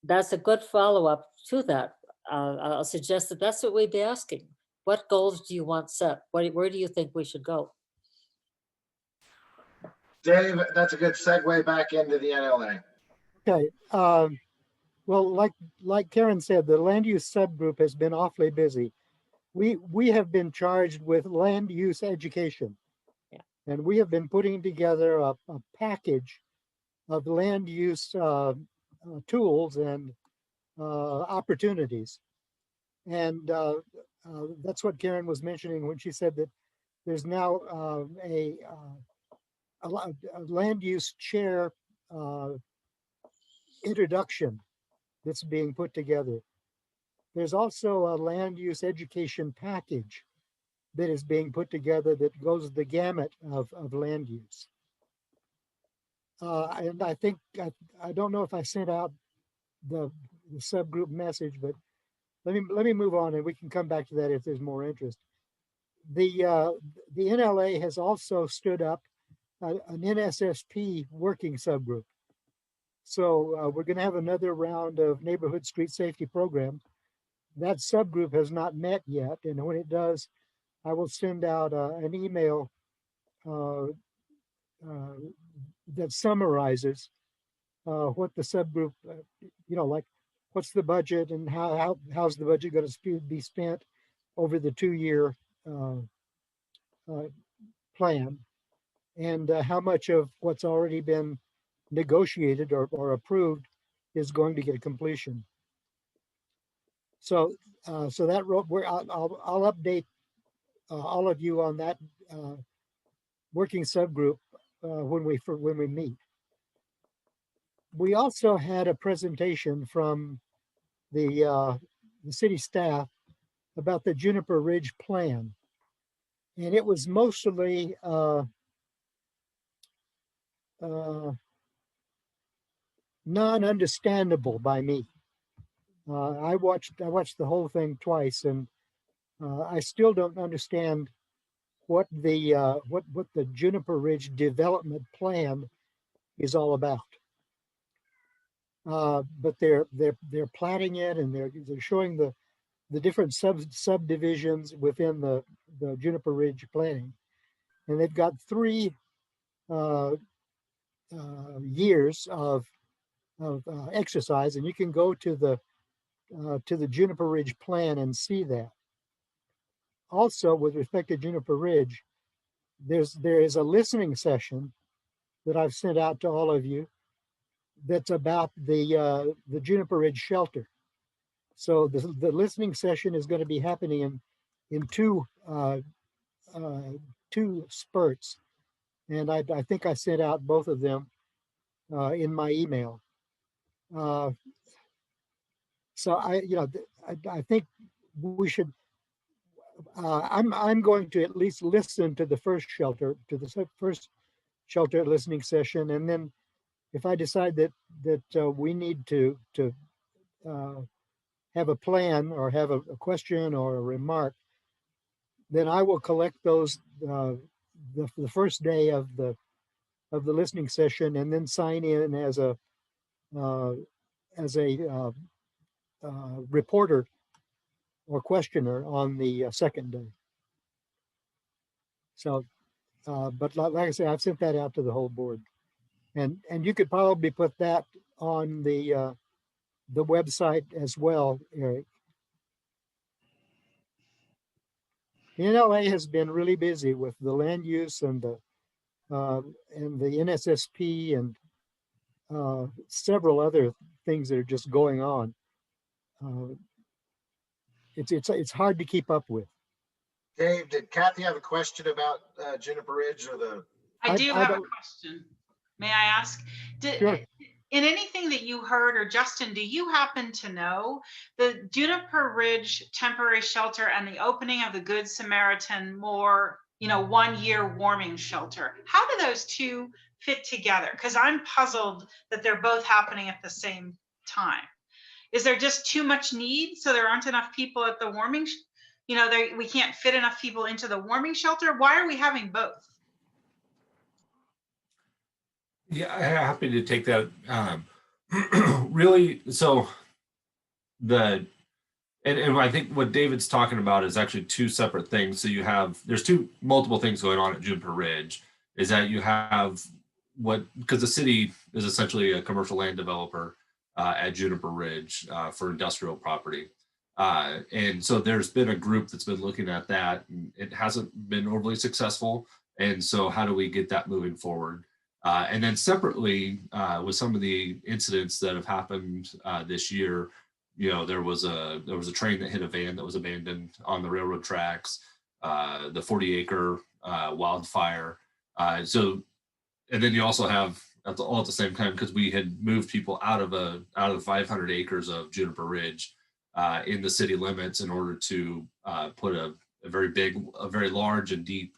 that's a good follow-up to that. I'll suggest that that's what we'd be asking. What goals do you want set? Where do you think we should go? Dave, that's a good segue back into the NLA. Okay. Well, like Karen said, the land use subgroup has been awfully busy. We have been charged with land use education. Yeah. And we have been putting together a package of land use tools and opportunities. And that's what Karen was mentioning when she said that there's now a land use chair introduction that's being put together. There's also a land use education package that is being put together that goes the gamut of land use. And I think, I don't know if I sent out the subgroup message, but let me move on and we can come back to that if there's more interest. The NLA has also stood up an NSSP working subgroup. So we're going to have another round of neighborhood street safety programs. That subgroup has not met yet, and when it does, I will send out an email that summarizes what the subgroup, like what's the budget and how's the budget going to be spent over the 2-year plan, and how much of what's already been negotiated or approved is going to get completion. So, so that I'll update all of you on that working subgroup when we meet. We also had a presentation from the city staff about the Juniper Ridge plan, and it was mostly non-understandable by me. I watched the whole thing twice, and I still don't understand what the Juniper Ridge development plan is all about. But they're platting it, and they're showing the different subdivisions within the Juniper Ridge planning, and they've got 3 years of exercise, and you can go to the Juniper Ridge plan and see that. Also, with respect to Juniper Ridge, there is a listening session that I've sent out to all of you that's about the Juniper Ridge shelter. So the listening session is going to be happening in two spurts, and I think I sent out both of them in my email. So I think we should. I'm going to at least listen to the first shelter, to the first shelter listening session, and then if I decide that we need to have a plan or have a question or a remark, then I will collect those the first day of the listening session, and then sign in as a reporter or questioner on the second day. So, but like I say, I've sent that out to the whole board, and you could probably put that on the website as well, Eric. NLA has been really busy with the land use and the NSSP and several other things that are just going on. It's hard to keep up with. Dave, did Kathy have a question about Juniper Ridge or the? I do have a don't- question. May I ask? Sure. In anything that you heard, or Justin, do you happen to know the Juniper Ridge temporary shelter and the opening of the Good Samaritan more, 1 year warming shelter? How do those two fit together? Because I'm puzzled that they're both happening at the same time. Is there just too much need, so there aren't enough people at the warming? We can't fit enough people into the warming shelter. Why are we having both? Yeah, I'm happy to take that. Really, so and I think what David's talking about is actually two separate things. So there's multiple things going on at Juniper Ridge. Is that you have because the city is essentially a commercial land developer at Juniper Ridge for industrial property. And so there's been a group that's been looking at that, and it hasn't been overly successful. And so how do we get that moving forward? And then separately, with some of the incidents that have happened this year, there was a train that hit a van that was abandoned on the railroad tracks, the 40-acre wildfire. And then you also have all at the same time, because we had moved people out of the 500 acres of Juniper Ridge in the city limits in order to put a very large and deep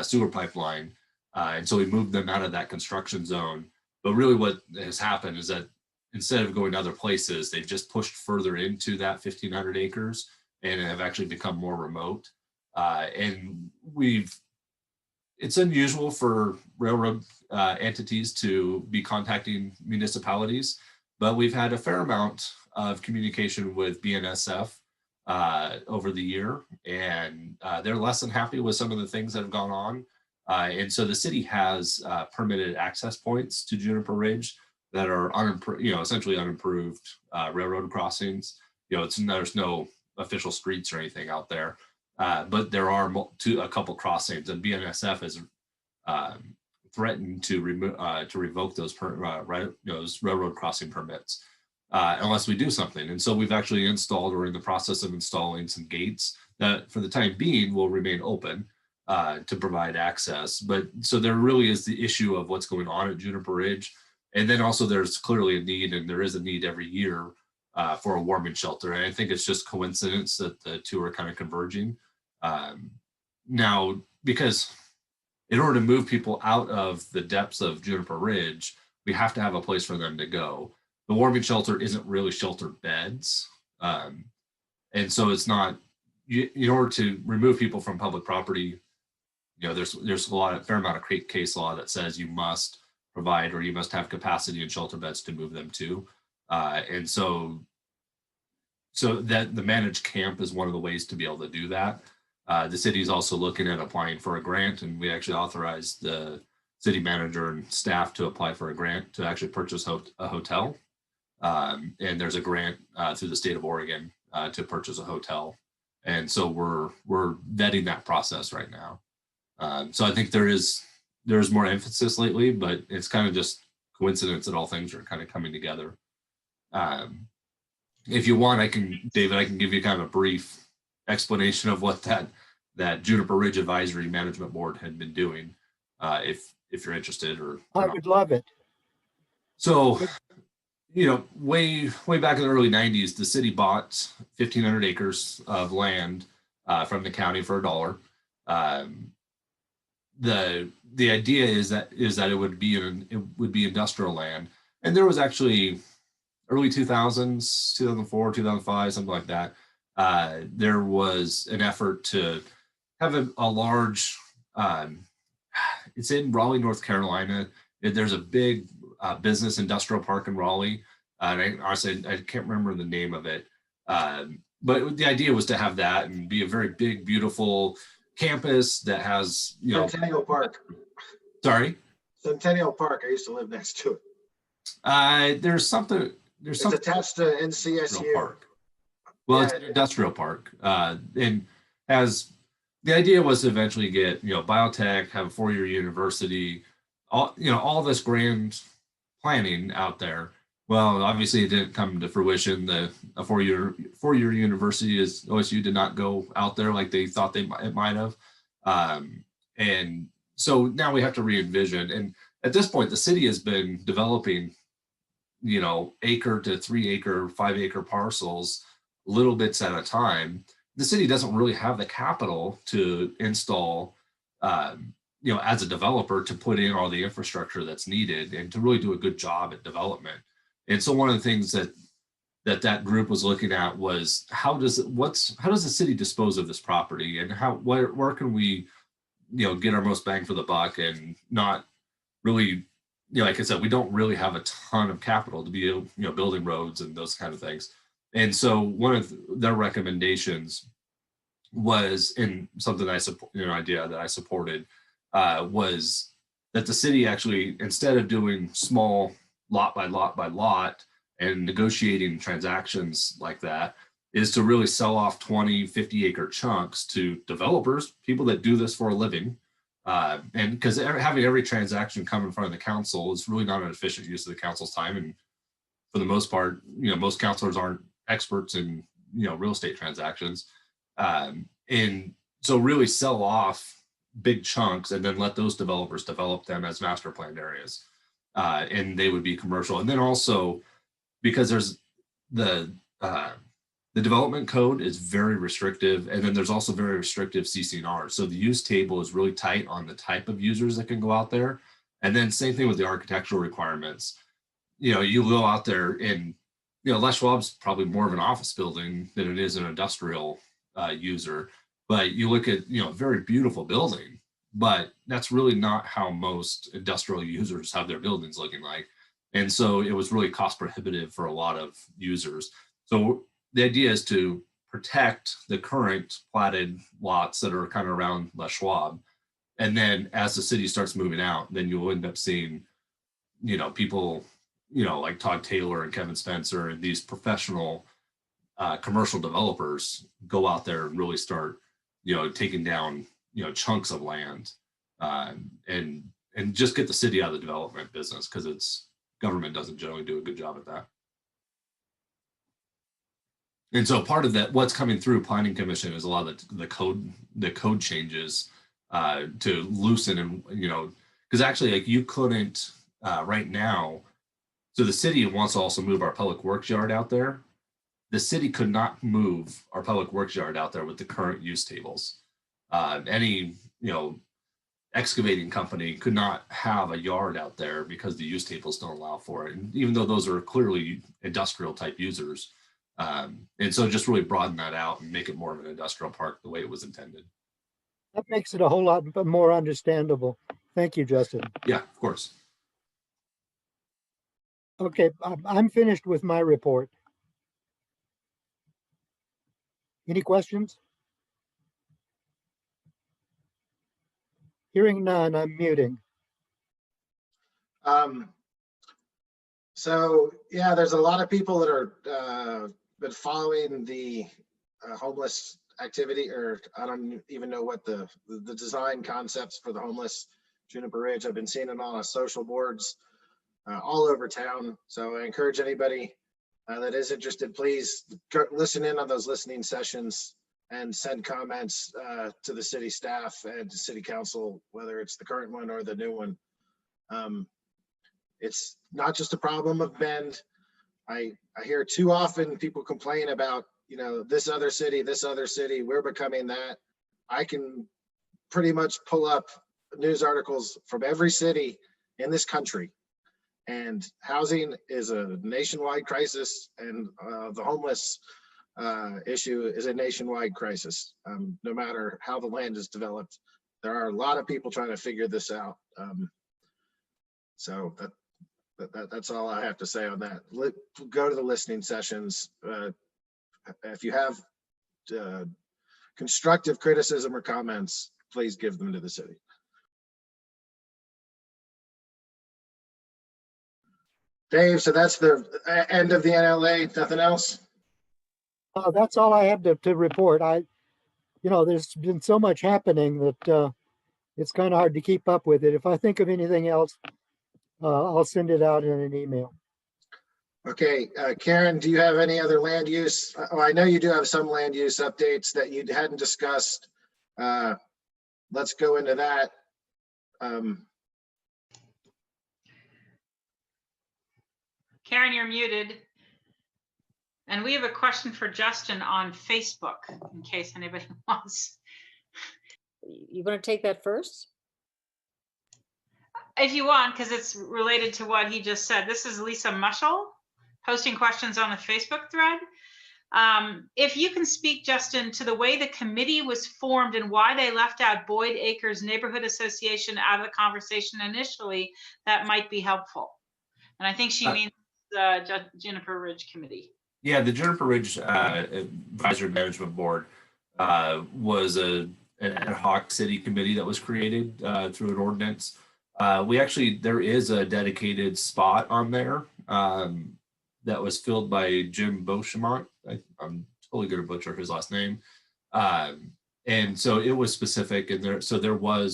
sewer pipeline. And so we moved them out of that construction zone. But really what has happened is that instead of going to other places, they've just pushed further into that 1,500 acres and have actually become more remote. And it's unusual for railroad entities to be contacting municipalities, but we've had a fair amount of communication with BNSF over the year, and they're less than happy with some of the things that have gone on. And so the city has permitted access points to Juniper Ridge that are essentially unimproved railroad crossings. There's no official streets or anything out there, but there are a couple crossings, and BNSF has threatened to revoke those railroad crossing permits unless we do something. And so we've actually installed, or in the process of installing, some gates that for the time being will remain open to provide access. But so there really is the issue of what's going on at Juniper Ridge. And then also there's clearly a need, and there is a need every year for a warming shelter. And I think it's just coincidence that the two are kind of converging. Now, because in order to move people out of the depths of Juniper Ridge, we have to have a place for them to go. The warming shelter isn't really shelter beds. And so it's not, in order to remove people from public property, there's a fair amount of case law that says you must provide, or you must have capacity in shelter beds to move them to. And so that the managed camp is one of the ways to be able to do that. The city is also looking at applying for a grant, and we actually authorized the city manager and staff to apply for a grant to actually purchase a hotel. And there's a grant through the state of Oregon to purchase a hotel. And so we're vetting that process right now. So I think there is more emphasis lately, but it's kind of just coincidence that all things are kind of coming together. If you want, David, I can give you kind of a brief explanation of what that Juniper Ridge Advisory Management Board had been doing, if you're interested. I would love it. So, way back in the early 90s, the city bought 1,500 acres of land from the county for $1. The idea is that it would be industrial land, and there was actually early 2000s, 2004, 2005, something like that. There was an effort to have a large. It's in Raleigh, North Carolina. There's a big business industrial park in Raleigh. And I can't remember the name of it. But the idea was to have that and be a very big, beautiful campus that has, Centennial Park. Sorry? Centennial Park. I used to live next to it. There's something. It's attached to NCSU. Park. Well, Yeah. it's an industrial park. And the idea was to eventually get, biotech, have a 4-year university, all this grand planning out there. Well, obviously it didn't come to fruition. A 4-year university is OSU did not go out there like they thought it might have. And so now we have to re-envision. And at this point, the city has been developing, acre to 3 acre, 5 acre parcels, little bits at a time. The city doesn't really have the capital to install, as a developer, to put in all the infrastructure that's needed and to really do a good job at development. And so one of the things that group was looking at was how does the city dispose of this property, and where can we, get our most bang for the buck and not really, like I said, we don't really have a ton of capital to be, building roads and those kind of things. And so one of their recommendations was, in something I support, idea that I supported, was that the city actually, instead of doing small lot by lot by lot and negotiating transactions like that, is to really sell off 20, 50 acre chunks to developers, people that do this for a living. And because having every transaction come in front of the council is really not an efficient use of the council's time. And for the most part, most councilors aren't experts in, real estate transactions. And so really sell off big chunks and then let those developers develop them as master planned areas. And they would be commercial. And then also, because there's the development code is very restrictive, and then there's also very restrictive CC&R. So the use table is really tight on the type of users that can go out there. And then same thing with the architectural requirements. You go out there and, Les Schwab's probably more of an office building than it is an industrial user. But you look at, very beautiful building, but that's really not how most industrial users have their buildings looking like. And so it was really cost prohibitive for a lot of users. So the idea is to protect the current platted lots that are kind of around Les Schwab. And then as the city starts moving out, then you'll end up seeing, people, like Todd Taylor and Kevin Spencer and these professional commercial developers go out there and really start, taking down, chunks of land and just get the city out of the development business, because government doesn't generally do a good job at that. And so part of that, what's coming through Planning Commission is a lot of the code changes to loosen and, because actually, like, you couldn't right now. So the city wants to also move our public works yard out there. The city could not move our public works yard out there with the current use tables. Any, excavating company could not have a yard out there because the use tables don't allow for it. And even though those are clearly industrial type users. And so just really broaden that out and make it more of an industrial park the way it was intended. That makes it a whole lot more understandable. Thank you, Justin. Yeah, of course. Okay, I'm finished with my report. Any questions? Hearing none, I'm muting. So yeah, there's a lot of people that are been following the homeless activity, or I don't even know what the design concepts for the homeless Juniper Ridge. I've been seeing it on social boards all over town. So I encourage anybody that is interested, please listen in on those listening sessions and send comments to the city staff and to city council, whether it's the current one or the new one. It's not just a problem of Bend. I hear too often people complain about you know, this other city, we're becoming that. I can pretty much pull up news articles from every city in this country. And housing is a nationwide crisis, and the homeless issue is a nationwide crisis. No matter how the land is developed, there are a lot of people trying to figure this out. So that's all I have to say on that. Go to the listening sessions. If you have constructive criticism or comments, please give them to the city. Dave, so that's the end of the NLA, nothing else? That's all I have to report. There's been so much happening that it's kind of hard to keep up with it. If I think of anything else, I'll send it out in an email. Okay, Karen, do you have any other land use? Oh, I know you do have some land use updates that you hadn't discussed. Let's go into that. Karen, you're muted. And we have a question for Justin on Facebook, in case anybody wants. You want to take that first? If you want, because it's related to what he just said. This is Lisa Mushel posting questions on the Facebook thread. If you can speak, Justin, to the way the committee was formed and why they left out Boyd Acres Neighborhood Association out of the conversation initially, that might be helpful. And I think she means the Juniper Ridge Committee. Yeah, the Juniper Ridge Advisory Management Board was an ad hoc city committee that was created through an ordinance. There is a dedicated spot on there that was filled by Jim Beauchamont. I'm totally going to butcher his last name. And so it was specific, and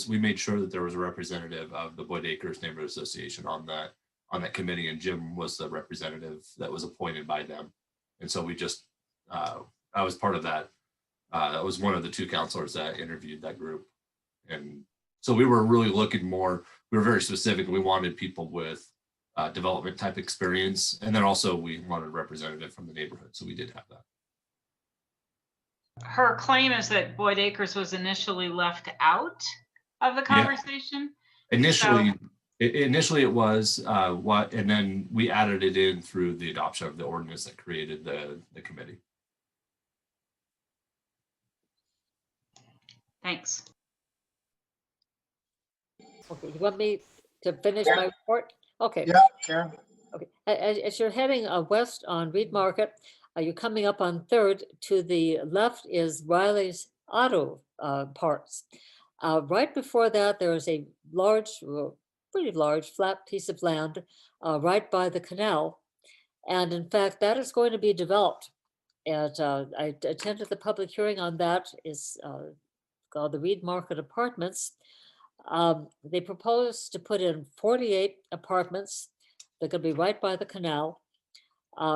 we made sure that there was a representative of the Boyd Acres Neighborhood Association on that committee, and Jim was the representative that was appointed by them. And so I was part of that. That was one of the two counselors that interviewed that group. And so we were really looking more, we were very specific. We wanted people with development type experience. And then also we wanted a representative from the neighborhood. So we did have that. Her claim is that Boyd Acres was initially left out of the conversation. Yeah. Initially it was and then we added it in through the adoption of the ordinance that created the committee. Thanks. Okay, you want me to finish my report? Okay. Yeah, Karen. Okay, as you're heading west on Reed Market, you're coming up on 3rd. To the left is Riley's Auto Parts. Right before that, there is a pretty large flat piece of land right by the canal. And in fact, that is going to be developed. And I attended the public hearing on that. It's called the Reed Market Apartments. They propose to put in 48 apartments. They're going to be right by the canal.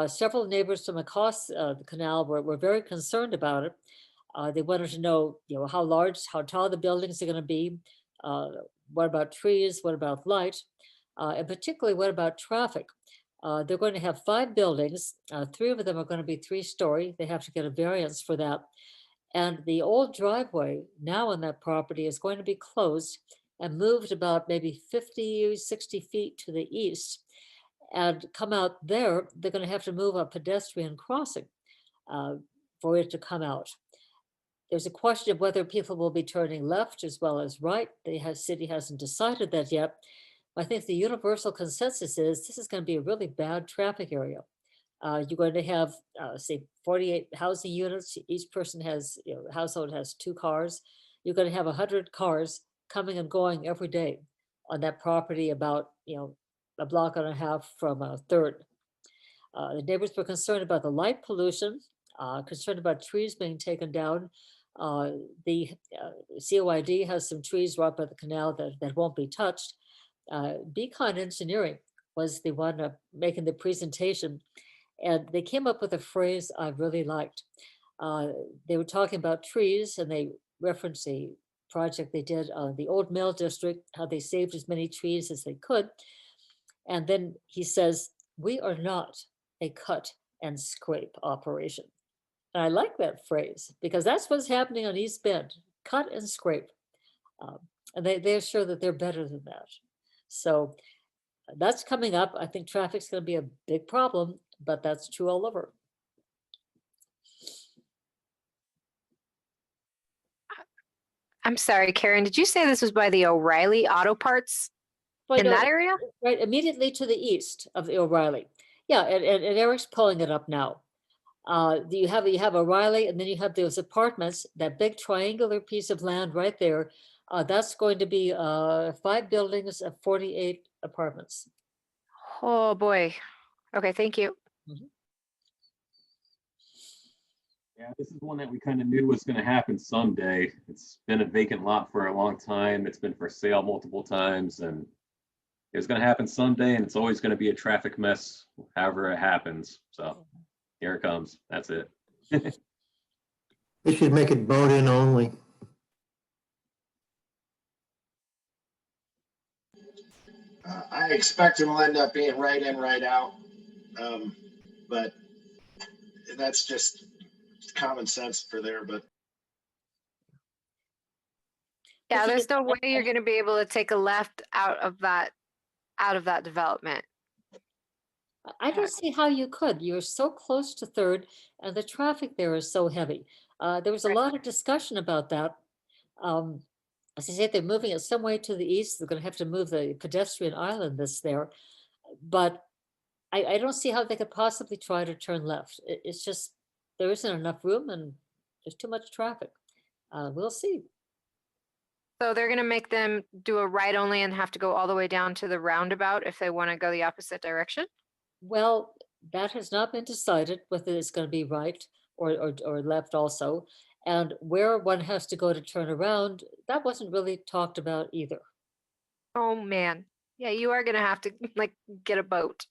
Several neighbors from across the canal were very concerned about it. They wanted to know, how tall the buildings are going to be. What about trees? What about light? And particularly, what about traffic? They're going to have 5 buildings. 3 of them are going to be 3-story. They have to get a variance for that. And the old driveway now on that property is going to be closed and moved about maybe 50, 60 feet to the east. And come out there, they're going to have to move a pedestrian crossing for it to come out. There's a question of whether people will be turning left as well as right. The city hasn't decided that yet. I think the universal consensus is this is going to be a really bad traffic area. You're going to have, say, 48 housing units. Each person household has 2 cars. You're going to have 100 cars coming and going every day on that property about, a block and a half from 3rd. The neighbors were concerned about the light pollution, concerned about trees being taken down. The COID has some trees right by the canal that won't be touched. Beacon Engineering was the one making the presentation, and they came up with a phrase I really liked. They were talking about trees, and they referenced a project they did on the Old Mill District, how they saved as many trees as they could. And then he says, we are not a cut and scrape operation. And I like that phrase because that's what's happening on East Bend, cut and scrape. And they're sure that they're better than that. So that's coming up. I think traffic's going to be a big problem, but that's true all over. I'm sorry, Karen, did you say this was by the O'Reilly Auto Parts Well, in no, that area? right immediately to the east of the O'Reilly. Yeah, and Eric's pulling it up now. You have O'Reilly, and then you have those apartments, that big triangular piece of land right there. That's going to be 5 buildings of 48 apartments. Oh, boy. Okay, thank you. Yeah, this is one that we kind of knew was going to happen someday. It's been a vacant lot for a long time. It's been for sale multiple times, and it was going to happen someday, and it's always going to be a traffic mess, however it happens. So here it comes. That's it. They should make it boat in only. I expect it'll end up being right in, right out. But that's just common sense for there, but Yeah, If you there's get- no way you're going to be able to take a left out of that development. I don't see how you could. You're so close to Third, and the traffic there is so heavy. There was a Right. lot of discussion about that. As I said, they're moving it some way to the east. They're going to have to move the pedestrian island that's there. But I don't see how they could possibly try to turn left. It's just, there isn't enough room and there's too much traffic. We'll see. So they're going to make them do a right only and have to go all the way down to the roundabout if they want to go the opposite direction? Well, that has not been decided whether it's going to be right or left also. And where one has to go to turn around, that wasn't really talked about either. Oh, man. Yeah, you are going to have to like get a boat.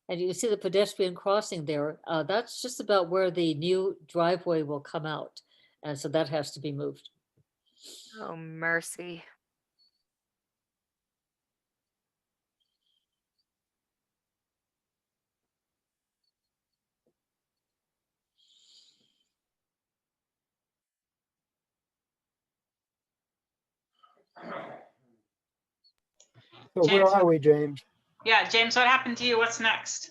And you see the pedestrian crossing there, that's just about where the new driveway will come out. And so that has to be moved. Oh, mercy. So where James. are we, James? Yeah, James, what happened to you? What's next?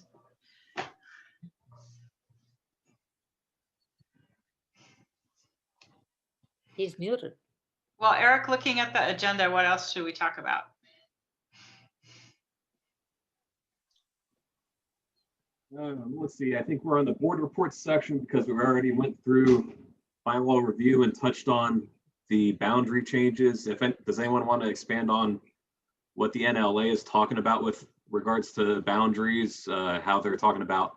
He's muted. Well, Eric, looking at the agenda, what else should we talk about? Let's see, I think we're on the board reports section because we already went through bylaw review and touched on the boundary changes. Does anyone want to expand on what the NLA is talking about with regards to boundaries, how they're talking about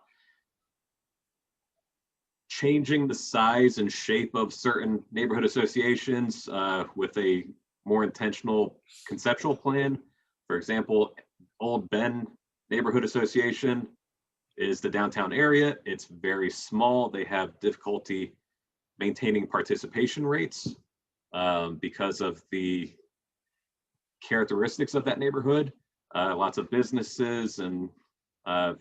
changing the size and shape of certain neighborhood associations with a more intentional conceptual plan? For example, Old Bend Neighborhood Association is the downtown area. It's very small. They have difficulty maintaining participation rates because of the characteristics of that neighborhood. Lots of businesses and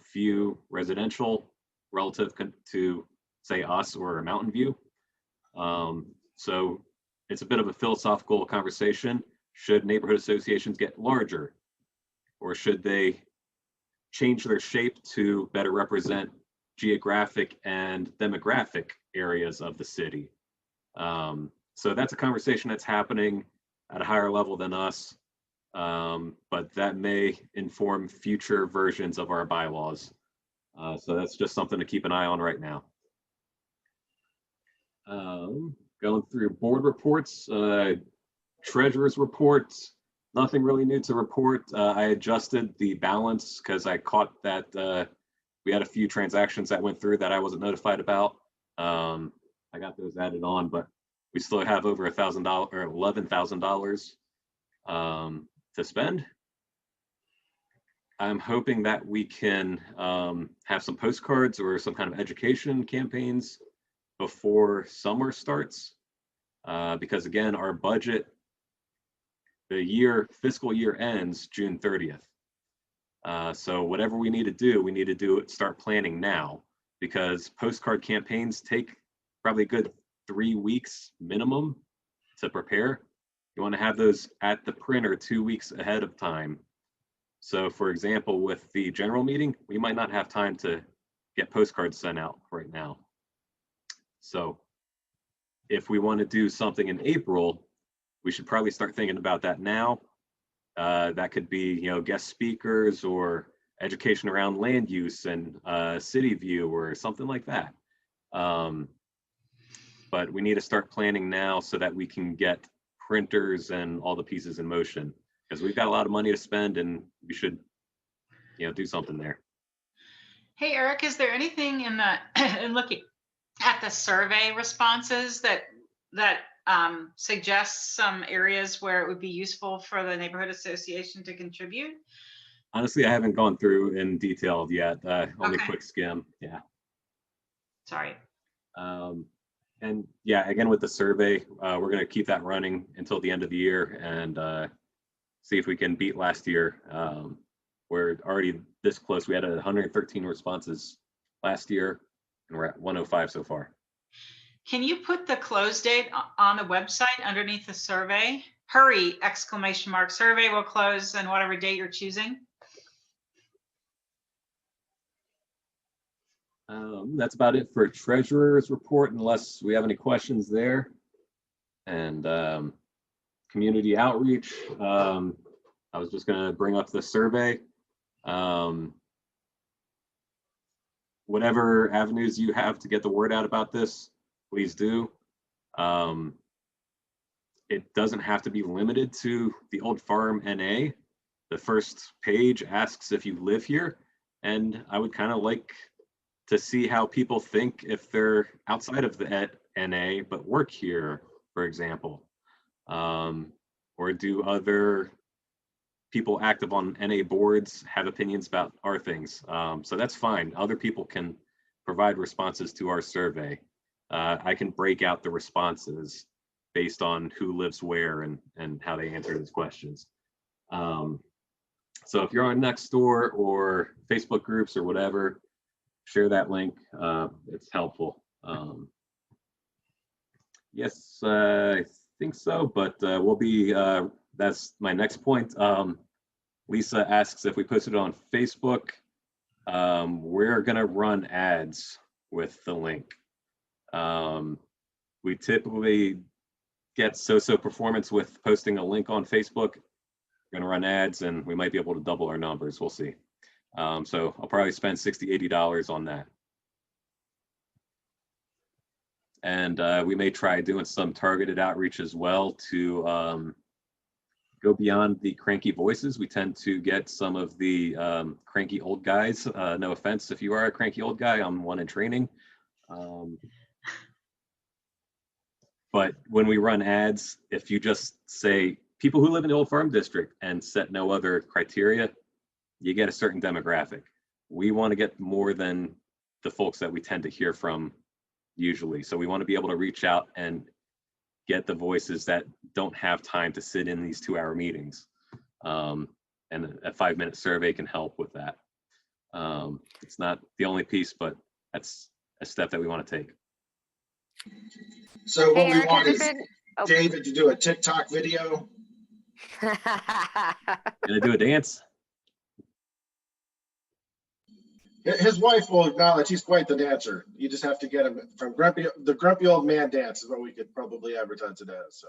few residential relative to, say, us or Mountain View. So it's a bit of a philosophical conversation. Should neighborhood associations get larger, or should they change their shape to better represent geographic and demographic areas of the city? So that's a conversation that's happening at a higher level than us, but that may inform future versions of our bylaws. So that's just something to keep an eye on right now. Going through board reports, treasurer's reports, nothing really new to report. I adjusted the balance because I caught that we had a few transactions that went through that I wasn't notified about. I got those added on, but we still have over $1,000 or $11,000 to spend. I'm hoping that we can have some postcards or some kind of education campaigns before summer starts, because again, our budget, the fiscal year ends June 30th. So whatever we need to do it, start planning now. because postcard campaigns take probably a good 3 weeks minimum to prepare. You want to have those at the printer 2 weeks ahead of time. So for example, with the general meeting, we might not have time to get postcards sent out right now. So if we want to do something in April, we should probably start thinking about that now. That could be, you know, guest speakers or education around land use and city view or something like that. But we need to start planning now so that we can get printers and all the pieces in motion, because we've got a lot of money to spend and we should, you know, do something there. Hey, Eric, is there anything in the, in looking at the survey responses that suggests some areas where it would be useful for the neighborhood association to contribute? Honestly, I haven't gone through in detail yet, only Okay. quick skim, yeah. Sorry. And yeah, again, with the survey, we're gonna keep that running until the end of the year and see if we can beat last year. We're already this close. We had 113 responses last year and we're at 105 so far. Can you put the close date on the website underneath the survey? Hurry, exclamation mark, survey will close on whatever date you're choosing. That's about it for treasurer's report, unless we have any questions there. And community outreach, I was just gonna bring up the survey. Whatever avenues you have to get the word out about this, please do. It doesn't have to be limited to the Old Farm NA. The first page asks if you live here, and I would kind of like to see how people think if they're outside of the NA but work here, for example. Or do other people active on NA boards have opinions about our things? So that's fine. Other people can provide responses to our survey. I can break out the responses based on who lives where and how they answer those questions. So if you're on Nextdoor or Facebook groups or whatever, share that link. It's helpful. Yes, I think so, but we'll be, that's my next point. Lisa asks if we posted it on Facebook. We're gonna run ads with the link. We typically get so-so performance with posting a link on Facebook. We're gonna run ads and we might be able to double our numbers, we'll see. So I'll probably spend $60, $80 on that. And we may try doing some targeted outreach as well to go beyond the cranky voices. We tend to get some of the cranky old guys. No offense if you are a cranky old guy, I'm one in training. But when we run ads, if you just say people who live in the Old Farm District and set no other criteria, you get a certain demographic. We want to get more than the folks that we tend to hear from usually. So we want to be able to reach out and get the voices that don't have time to sit in these 2-hour meetings. And a 5-minute survey can help with that. It's not the only piece, but that's a step that we want to take. So what Hey, we Eric, want has is it been- oh. David to do a TikTok video. Gonna do a dance? His wife will acknowledge he's quite the dancer. You just have to get him from the grumpy old man dance is what we could probably advertise it as.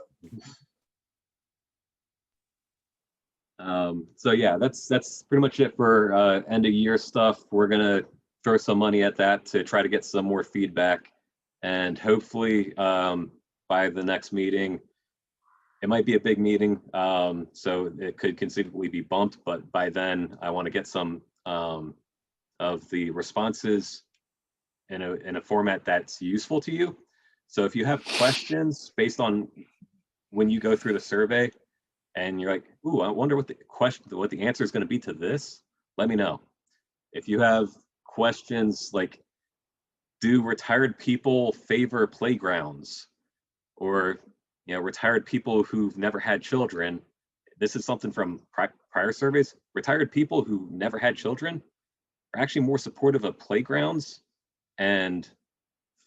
So yeah, that's pretty much it for end of year stuff. We're gonna throw some money at that to try to get some more feedback, and hopefully by the next meeting, it might be a big meeting, so it could conceivably be bumped, but by then I want to get some of the responses in a format that's useful to you. So if you have questions based on when you go through the survey and you're like, ooh, I wonder what the answer is going to be to this, let me know. If you have questions like, do retired people favor playgrounds? Or, you know, retired people who've never had children. This is something from prior surveys. Retired people who never had children are actually more supportive of playgrounds and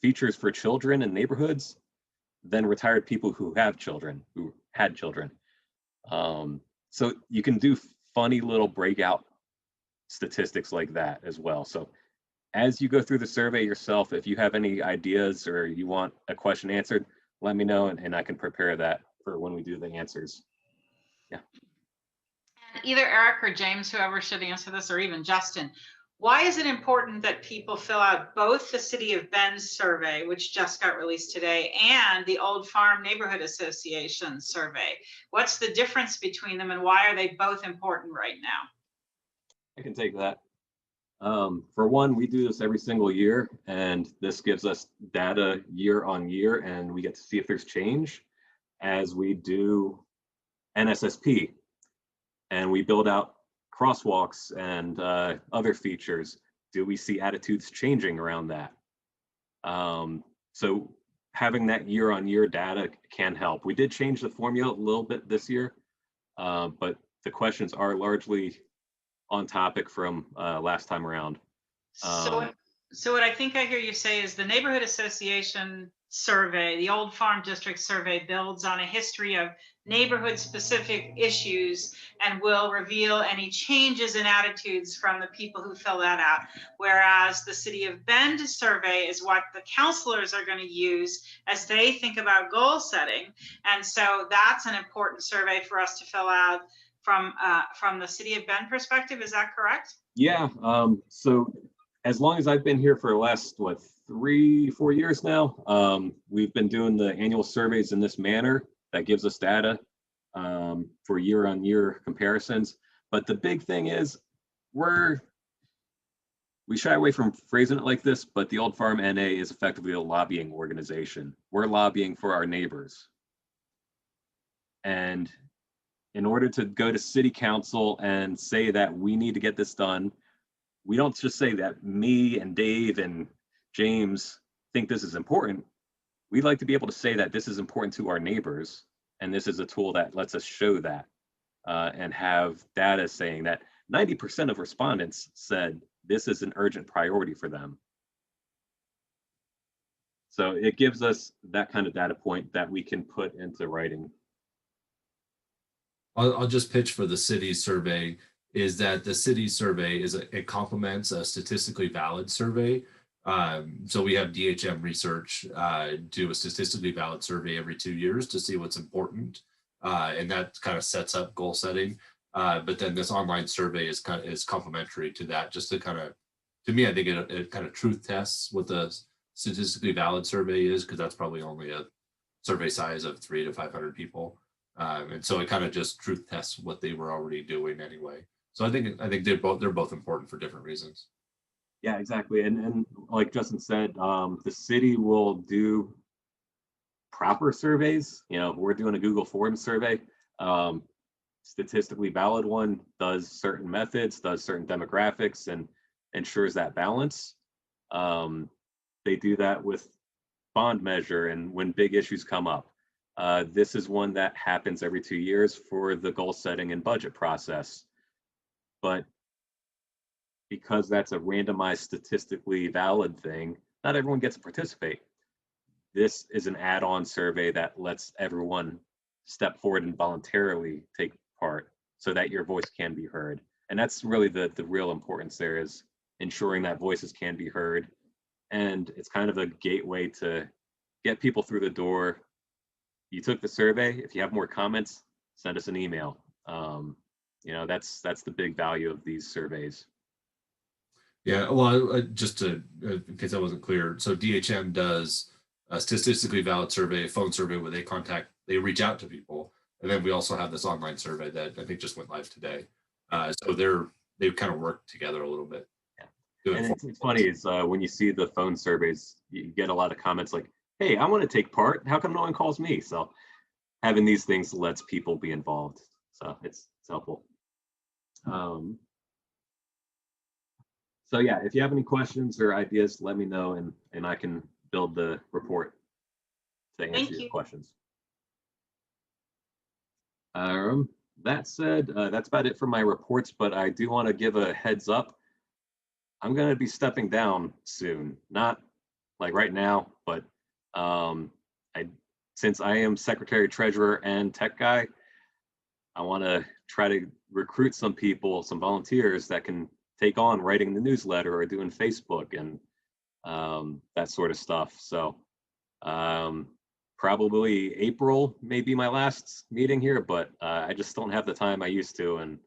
features for children in neighborhoods than retired people who had children. So you can do funny little breakout statistics like that as well. So as you go through the survey yourself, if you have any ideas or you want a question answered, let me know and I can prepare that for when we do the answers. Yeah. And either Eric or James, whoever should answer this, or even Justin, why is it important that people fill out both the City of Bend survey, which just got released today, and the Old Farm Neighborhood Association survey? What's the difference between them and why are they both important right now? I can take that. For one, we do this every single year, and this gives us data year on year, and we get to see if there's change as we do NSSP. And we build out crosswalks and other features. Do we see attitudes changing around that? So having that year on year data can help. We did change the formula a little bit this year, but the questions are largely on topic from last time around. So what I think I hear you say is the Neighborhood Association survey, the Old Farm District survey, builds on a history of neighborhood specific issues and will reveal any changes in attitudes from the people who fill that out. Whereas the City of Bend survey is what the counselors are going to use as they think about goal setting. And so that's an important survey for us to fill out from the City of Bend perspective. Is that correct? Yeah, so as long as I've been here for the last, 3-4 years now, we've been doing the annual surveys in this manner. That gives us data for year on year comparisons. But the big thing is we shy away from phrasing it like this, but the Old Farm NA is effectively a lobbying organization. We're lobbying for our neighbors. And in order to go to city council and say that we need to get this done, we don't just say that me and Dave and James think this is important. We'd like to be able to say that this is important to our neighbors, and this is a tool that lets us show that and have data saying that 90% of respondents said this is an urgent priority for them. So it gives us that kind of data point that we can put into writing. I'll just pitch for the city survey is that the city survey it complements a statistically valid survey. So we have DHM Research do a statistically valid survey every 2 years to see what's important, and that kind of sets up goal setting. But then this online survey is complementary to that, just to kind of, to me, I think it kind of truth tests what the statistically valid survey is, because that's probably only a survey size of 300 to 500 people. And so it kind of just truth tests what they were already doing anyway. So I think they're both important for different reasons. Yeah, exactly. And like Justin said, the city will do proper surveys. You know, we're doing a Google Forms survey. Statistically valid one does certain methods, does certain demographics, and ensures that balance. They do that with bond measure and when big issues come up. This is one that happens every 2 years for the goal setting and budget process. But because that's a randomized statistically valid thing, not everyone gets to participate. This is an add-on survey that lets everyone step forward and voluntarily take part so that your voice can be heard. And that's really the real importance there, is ensuring that voices can be heard. And it's kind of a gateway to get people through the door. You took the survey. If you have more comments, send us an email. You know, that's the big value of these surveys. Yeah, well, just to, in case I wasn't clear, so DHM does a statistically valid survey, a phone survey where they reach out to people. And then we also have this online survey that I think just went live today. So they kind of work together a little bit. Yeah. And it's funny is when you see the phone surveys, you get a lot of comments like, hey, I want to take part. How come no one calls me? So having these things lets people be involved. So it's helpful. So yeah, if you have any questions or ideas, let me know and I can build the report to answer your questions. That said, that's about it for my reports, but I do want to give a heads up. I'm going to be stepping down soon, not like right now, but since I am secretary treasurer and tech guy, I want to try to recruit some people, some volunteers that can take on writing the newsletter or doing Facebook and that sort of stuff. So probably April may be my last meeting here, but I just don't have the time I used to, and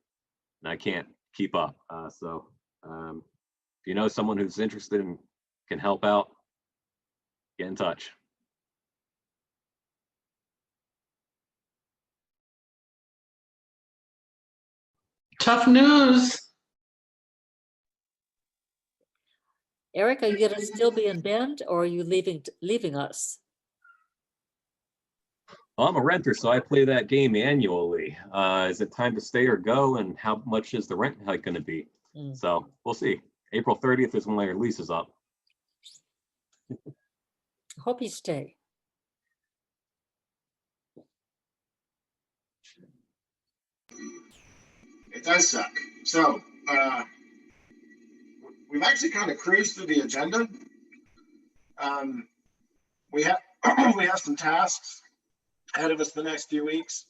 I can't keep up. If you know someone who's interested and can help out, get in touch. Tough news. Eric, are you gonna still be in Bend or are you leaving us? Well, I'm a renter, so I play that game annually. Is it time to stay or go? And how much is the rent hike going to be? Mm. So we'll see. April 30th is when my lease is up. Hope you stay. It does suck. So we've actually kind of cruised through the agenda. We have we have some tasks ahead of us the next few weeks.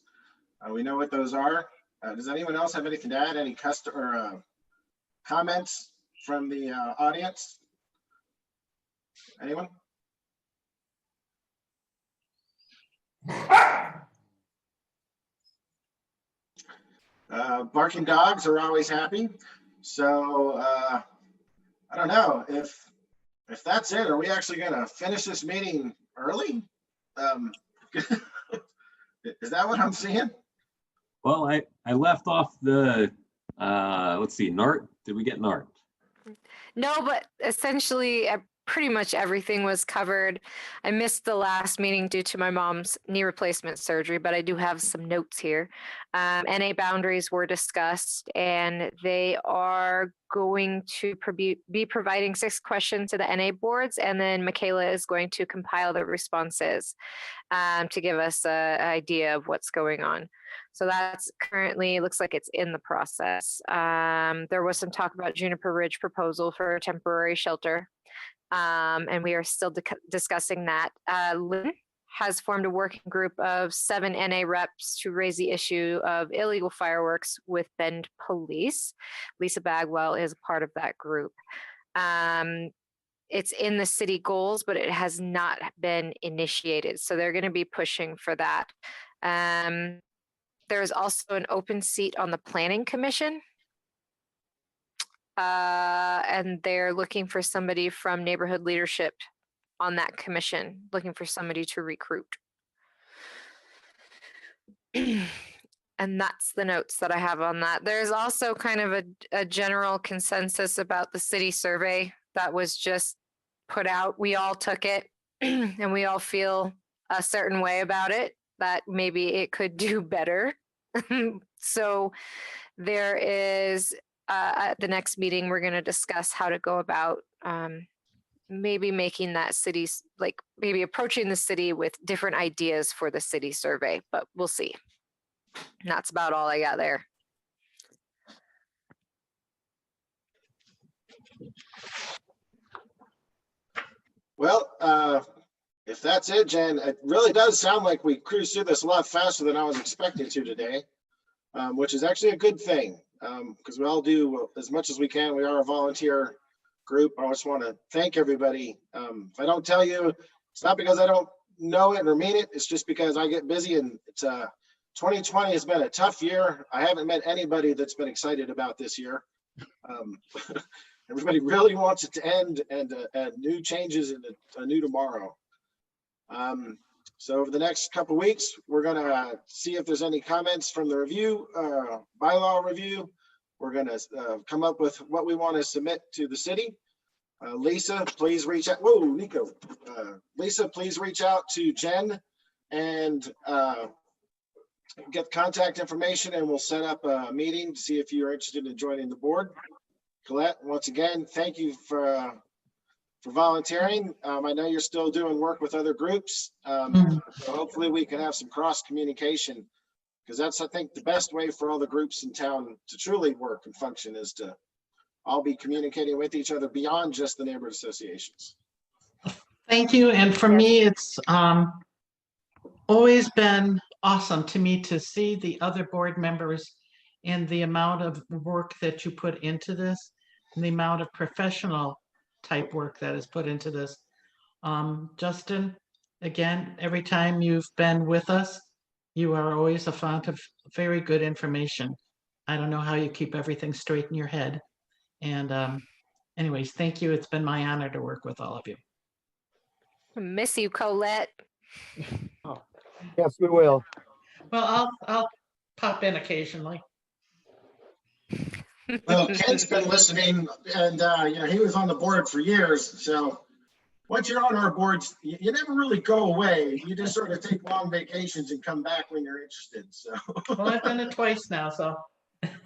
We know what those are. Does anyone else have anything to add? Any comments from the audience? Anyone? Barking dogs are always happy. So I don't know if that's it. Are we actually going to finish this meeting early? Is that what I'm seeing? Well, I left off the, let's see, NART. Did we get NART? No, but essentially pretty much everything was covered. I missed the last meeting due to my mom's knee replacement surgery, but I do have some notes here. NA boundaries were discussed, and they are going to be providing 6 questions to the NA boards, and then Michaela is going to compile the responses to give us an idea of what's going on. So that's currently, looks like it's in the process. There was some talk about Juniper Ridge proposal for a temporary shelter. And we are still discussing that. Lynn has formed a working group of 7 NA reps to raise the issue of illegal fireworks with Bend Police. Lisa Bagwell is a part of that group. It's in the city goals, but it has not been initiated. So they're going to be pushing for that. There's also an open seat on the Planning Commission. And they're looking for somebody from neighborhood leadership on that commission, looking for somebody to recruit. And that's the notes that I have on that. There's also kind of a general consensus about the city survey that was just put out. We all took it and we all feel a certain way about it, that maybe it could do better. So there is, at the next meeting, we're going to discuss how to go about maybe making that city's, like maybe approaching the city with different ideas for the city survey, but we'll see. And that's about all I got there. Well, if that's it, Jen, it really does sound like we cruised through this a lot faster than I was expecting to today, which is actually a good thing, because we all do as much as we can. We are a volunteer group. I just want to thank everybody. If I don't tell you, it's not because I don't know it or mean it. It's just because I get busy, and it's 2020 has been a tough year. I haven't met anybody that's been excited about this year. Everybody really wants it to end and new changes and a new tomorrow. So over the next couple of weeks, we're gonna see if there's any comments from the review, bylaw review. We're gonna come up with what we want to submit to the city. Lisa, please reach out. Whoa, Nico. Lisa, please reach out to Jen and get contact information, and we'll set up a meeting to see if you're interested in joining the board. Colette, once again, thank you for volunteering. I know you're still doing work with other groups. So hopefully we can have some cross communication, because that's, I think, the best way for all the groups in town to truly work and function is to all be communicating with each other beyond just the neighborhood associations. Thank you. And for me, it's always been awesome to me to see the other board members and the amount of work that you put into this, and the amount of professional type work that is put into this. Justin, again, every time you've been with us, you are always a font of very good information. I don't know how you keep everything straight in your head. And anyways, thank you. It's been my honor to work with all of you. Miss you, Colette. Yes, we will. Well, I'll pop in occasionally. Well, Ken's been listening and, he was on the board for years. So once you're on our boards, you never really go away. You just sort of take long vacations and come back when you're interested. So. Well, I've done it twice now, so.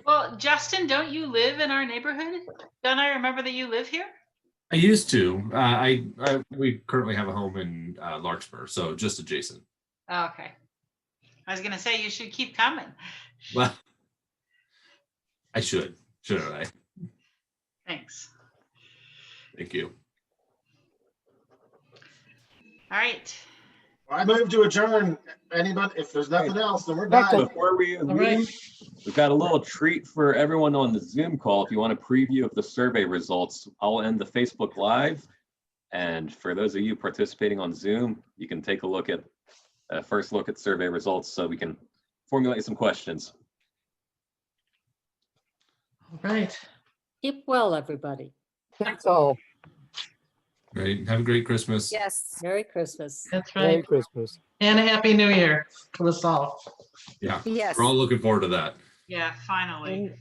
Well, Justin, don't you live in our neighborhood? Don't I remember that you live here? I used to. We currently have a home in Larkspur, so just adjacent. Oh, okay. I was gonna say you should keep coming. Well, I should, shouldn't I? Thanks. Thank you. All right. I move to adjourn. Anybody, if there's nothing else, then we're Back to- done. Before we All right. leave, we've got a little treat for everyone on the Zoom call. If you want a preview of the survey results, I'll end the Facebook Live. And for those of you participating on Zoom, you can take a look at first look at survey results so we can formulate some questions. All right. Keep well, everybody. That's all. Right. Have a great Christmas. Yes. Merry Christmas. That's Merry right. Christmas. And a happy new year to us all. Yeah. Yes. We're all looking forward to that. Yeah, finally.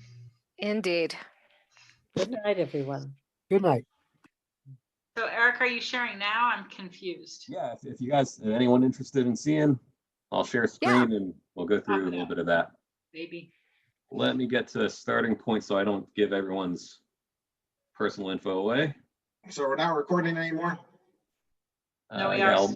Indeed. Good night, everyone. Good night. So Eric, are you sharing now? I'm confused. Yeah, if you guys, anyone interested in seeing, I'll share screen and we'll go through a little bit of that. Maybe. Let me get to a starting point so I don't give everyone's personal info away. So we're not recording anymore. No, we Yeah, are. I'll